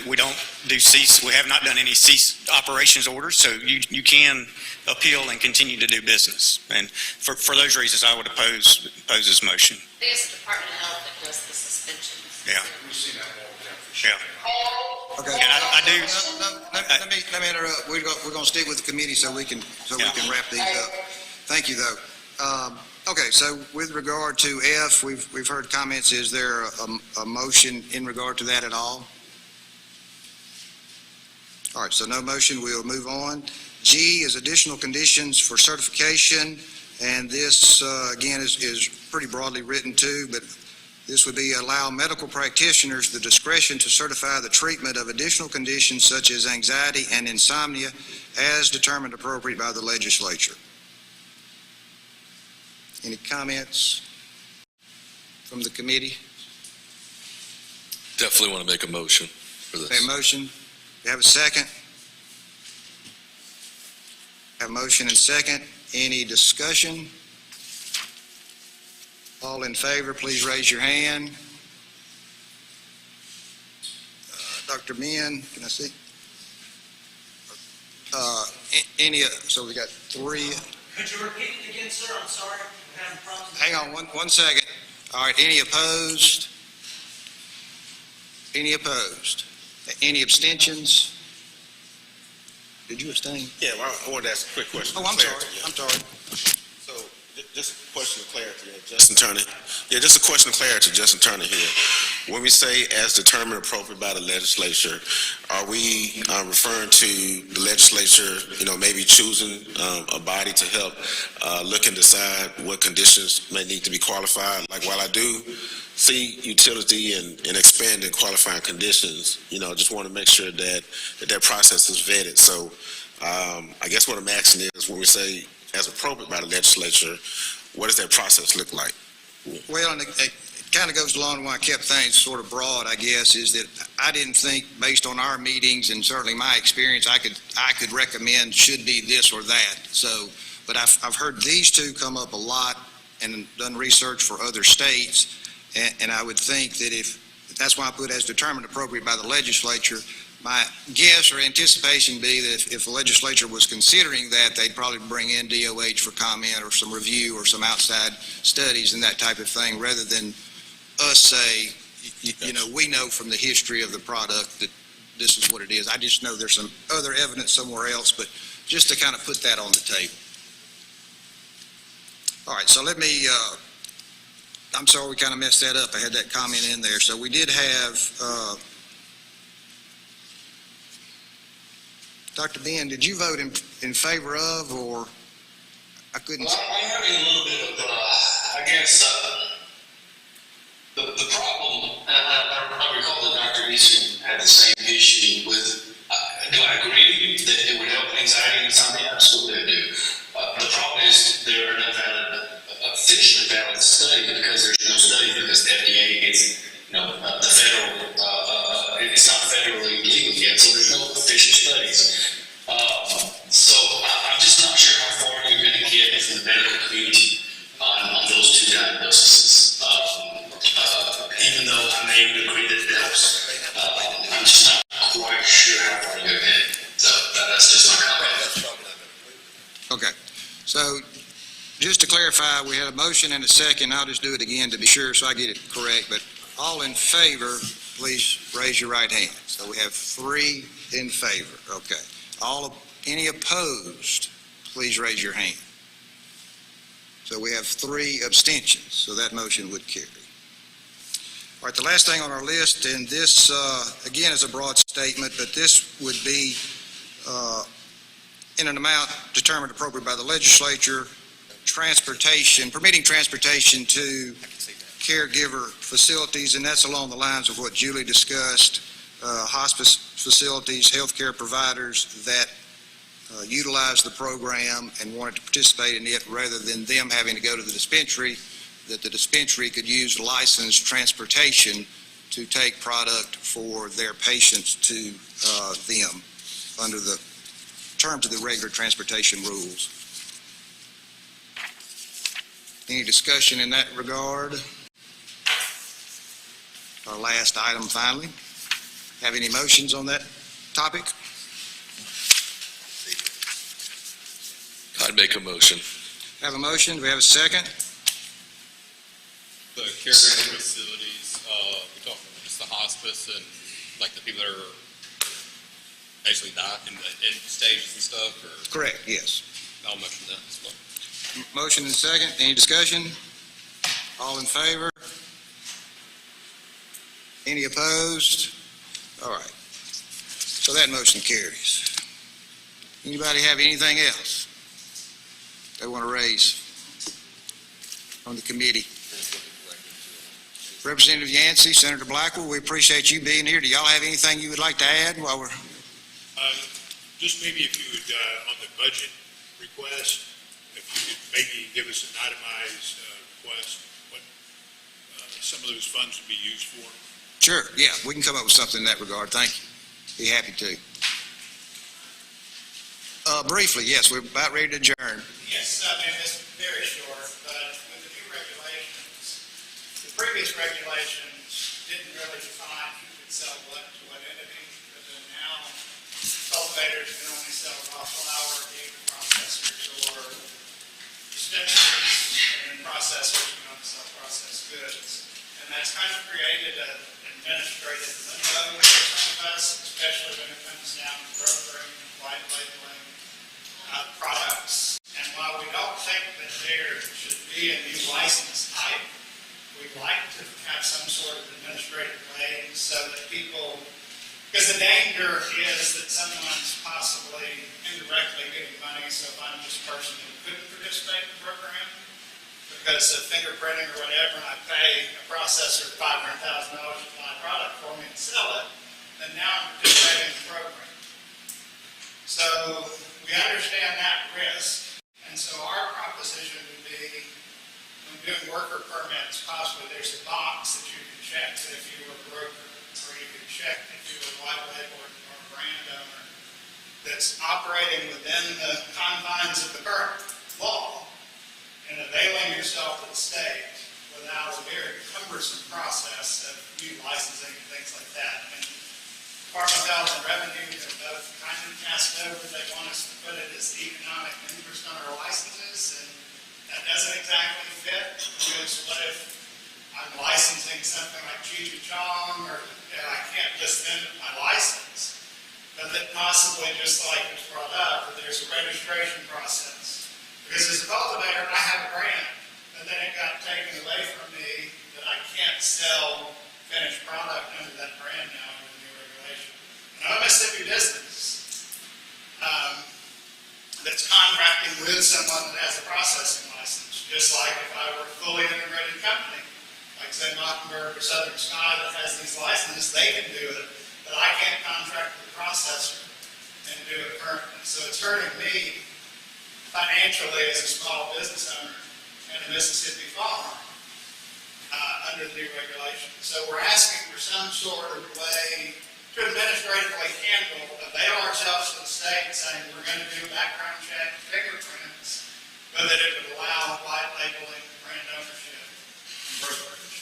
We don't do cease. We have not done any cease operations orders, so you can appeal and continue to do business. And for those reasons, I would oppose this motion. There's the Department of Health that does the suspensions. Yeah. We've seen that more for sure. Yeah. Okay. And I do. Let me interrupt. We're going to stick with the committee so we can wrap these up. Thank you, though. Okay, so with regard to F, we've heard comments. Is there a motion in regard to that at all? All right, so no motion. We'll move on. G is additional conditions for certification, and this again is pretty broadly written too, but this would be allow medical practitioners the discretion to certify the treatment of additional conditions such as anxiety and insomnia as determined appropriate by the legislature. Any comments from the committee? Definitely want to make a motion for this. Okay, motion. You have a second? Have a motion and second. Any discussion? All in favor, please raise your hand. Dr. Min, can I see? So we got three. Could you repeat it again, sir? I'm sorry. I'm having problems. Hang on one second. All right, any opposed? Any opposed? Any abstentions? Did you abstain? Yeah, well, I wanted to ask a quick question. Oh, I'm sorry. So, Just a question of clarity, Justin Turner. Yeah, just a question of clarity, Justin Turner here. When we say as determined appropriate by the legislature, are we referring to the legislature, maybe choosing a body to help look and decide what conditions may need to be qualified? Like, while I do see utility in expanding qualifying conditions, just want to make sure that process is vetted. So I guess what I'm asking is, when we say as appropriate by the legislature, what does that process look like? Well, and it kind of goes along with why I kept things sort of broad, I guess, is that I didn't think, based on our meetings and certainly my experience, I could recommend should be this or that. So, but I've heard these two come up a lot and done research for other states, and I would think that that's why I put as determined appropriate by the legislature. My guess or anticipation be that if the legislature was considering that, they'd probably bring in DOH for comment or some review or some outside studies and that type of thing, rather than us say, we know from the history of the product that this is what it is. I just know there's some other evidence somewhere else, but just to kind of put that on the table. All right, so let me, I'm sorry we kind of messed that up. I had that comment in there. So we did have, Dr. Ben, did you vote in favor of, or I couldn't? Well, I'm having a little bit of, I guess, the problem, and I recall that Dr. Easton had the same issue with, do I agree that it would help anxiety and insomnia? Absolutely I do. The problem is there are no officially valid studies, because there's no study, because the FDA is, the federal, it's not federally legal yet, so there's no official studies. So I'm just not sure how far you're going to get from the medical community on those two diagnoses. Even though I may agree that it helps, I'm just not quite sure how far you're going to get. So that's just my comment. Okay. So just to clarify, we had a motion and a second. I'll just do it again to be sure so I get it correct. But all in favor, please raise your right hand. So we have 3 in favor. Okay. Any opposed, please raise your hand. So we have 3 abstentions, so that motion would carry. All right, the last thing on our list, and this, again, is a broad statement, but this would be in an amount determined appropriate by the legislature, permitting transportation to caregiver facilities, and that's along the lines of what Julie discussed, hospice facilities, healthcare providers that utilize the program and wanted to participate in it, rather than them having to go to the dispensary, that the dispensary could use licensed transportation to take product for their patients to them under the terms of the regular transportation rules. Any discussion in that regard? Our last item finally. Have any motions on that topic? I'd make a motion. Have a motion. Do we have a second? The caregiver facilities, we're talking just the hospice and like the people that are basically die in the end stages and stuff, or? Correct, yes. I'll mention that as well. Motion and second. Any discussion? All in favor? Any opposed? All right. So that motion carries. Anybody have anything else they want to raise on the committee? Representative Yancey, Senator Blackwell, we appreciate you being here. Do y'all have anything you would like to add while we're? Just maybe if you would, on the budget request, if you could maybe give us an itemized request, what some of those funds would be used for. Sure, yeah, we can come up with something in that regard. Thank you. Be happy to. Briefly, yes, we're about ready to adjourn. Yes, I mean, it's very short, but with the new regulations, the previous regulations didn't really define who could sell what to what entity, but then now cultivators can only sell raw flower, data processors, or dispensaries, and then processors can only sell processed goods. And that's kind of created an administrative limbo for some of us, especially when it comes down to brokering and white labeling products. And while we don't think think that there should be a new license type. We'd like to have some sort of administrative way so that people, because the danger is that someone's possibly indirectly getting money. So if I'm just a person who couldn't participate in the program because of fingerprinting or whatever, and I pay a processor $500,000 to buy a product for me and sell it, then now I'm participating in the program. So we understand that risk, and so our proposition would be, when doing worker permits, possibly there's a box that you can check that if you were a broker, or you can check if you were a white label or a brand owner that's operating within the confines of the current law and availing yourself to the state without a very cumbersome process of new licensing and things like that. And Department of Health and Revenue have both kind of cast over. They want us to put it as economic interest on our licenses, and that doesn't exactly fit, because what if I'm licensing something like Cheech and Chong, or I can't just end my license, but that possibly, just like it was brought up, that there's a registration process. Because as a cultivator, I have a brand, and then it got taken away from me that I can't sell finished product under that brand now under the new regulation. And I'm a Mississippi business that's contracting with someone that has a processing license, just like if I were a fully integrated company, like say Mockingbird or Southern Sky that has these licenses, they can do it, but I can't contract with the processor and do it currently. So it's hurting me financially as a small business owner and a Mississippi farmer under the new regulation. So we're asking for some sort of way to administratively handle, avail ourselves to the state saying we're going to do background check, fingerprints, but that it would allow white labeling, brand ownership, and brokerage.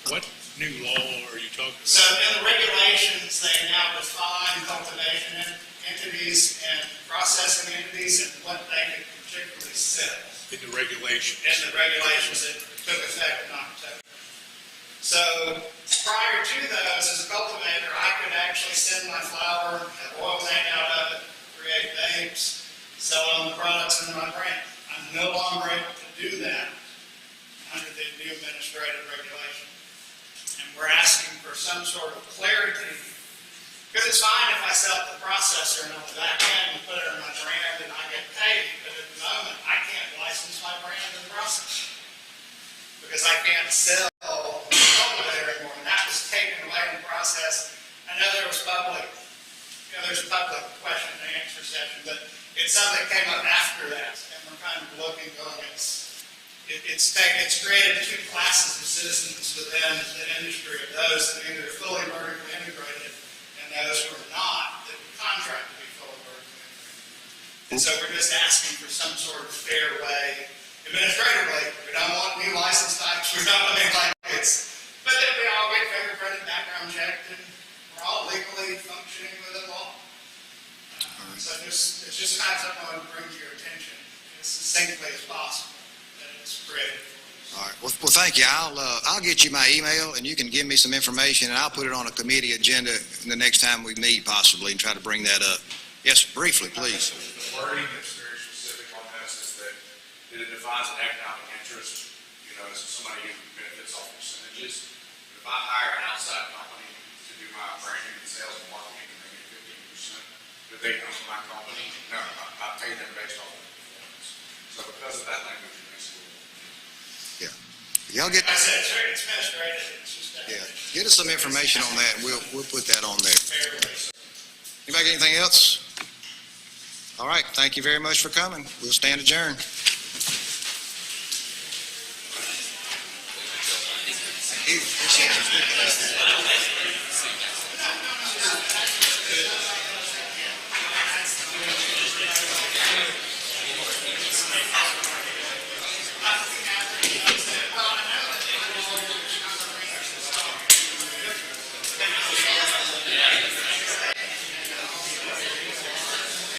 What new law are you talking about? So in the regulations, they now define cultivation entities and processing entities and what they can particularly sell. In the regulations? In the regulations that took effect in October. So prior to those, as a cultivator, I could actually send my flower, have oil made out of it, create vapes, sell on the products under my brand. I'm no longer able to do that under the new administrative regulation. And we're asking for some sort of clarity, because it's fine if I sell it to the processor and on the back end and put it on my brand and I get paid, but at the moment I can't license my brand to the processor because I can't sell the cultivator anymore. And that was taken away in the process. I know there was there's a public question and answer session, but it's something that came up after that, and we're kind of looking, going, it's created two classes of citizens within the industry of those that either are fully vertically integrated and those who are not, that would contract to be fully vertically integrated. And so we're just asking for some sort of fair way, administratively. We don't want new license types. We don't want anything like it's, but then we all get fingerprinted, background checked, and we're all legally functioning within law. So it's just kind of something I want to bring to your attention as succinctly as possible. All right. Well, thank you. I'll get you my email, and you can give me some information, and I'll put it on a committee agenda the next time we meet, possibly, and try to bring that up. Yes, briefly, please. The wording that's very specific on this is that it defines an economic interest, as somebody who benefits off percentages. If I hire an outside company to do my branding and sales and marketing and they get 15%, but they come to my company, no, I pay them based off of performance. So because of that language, it makes it a little. Y'all get. I said, it's administrative. It's just that. Yeah. Get us some information on that, and we'll put that on there. Anybody got anything else? All right. Thank you very much for coming. We'll stand adjourned. Thank you.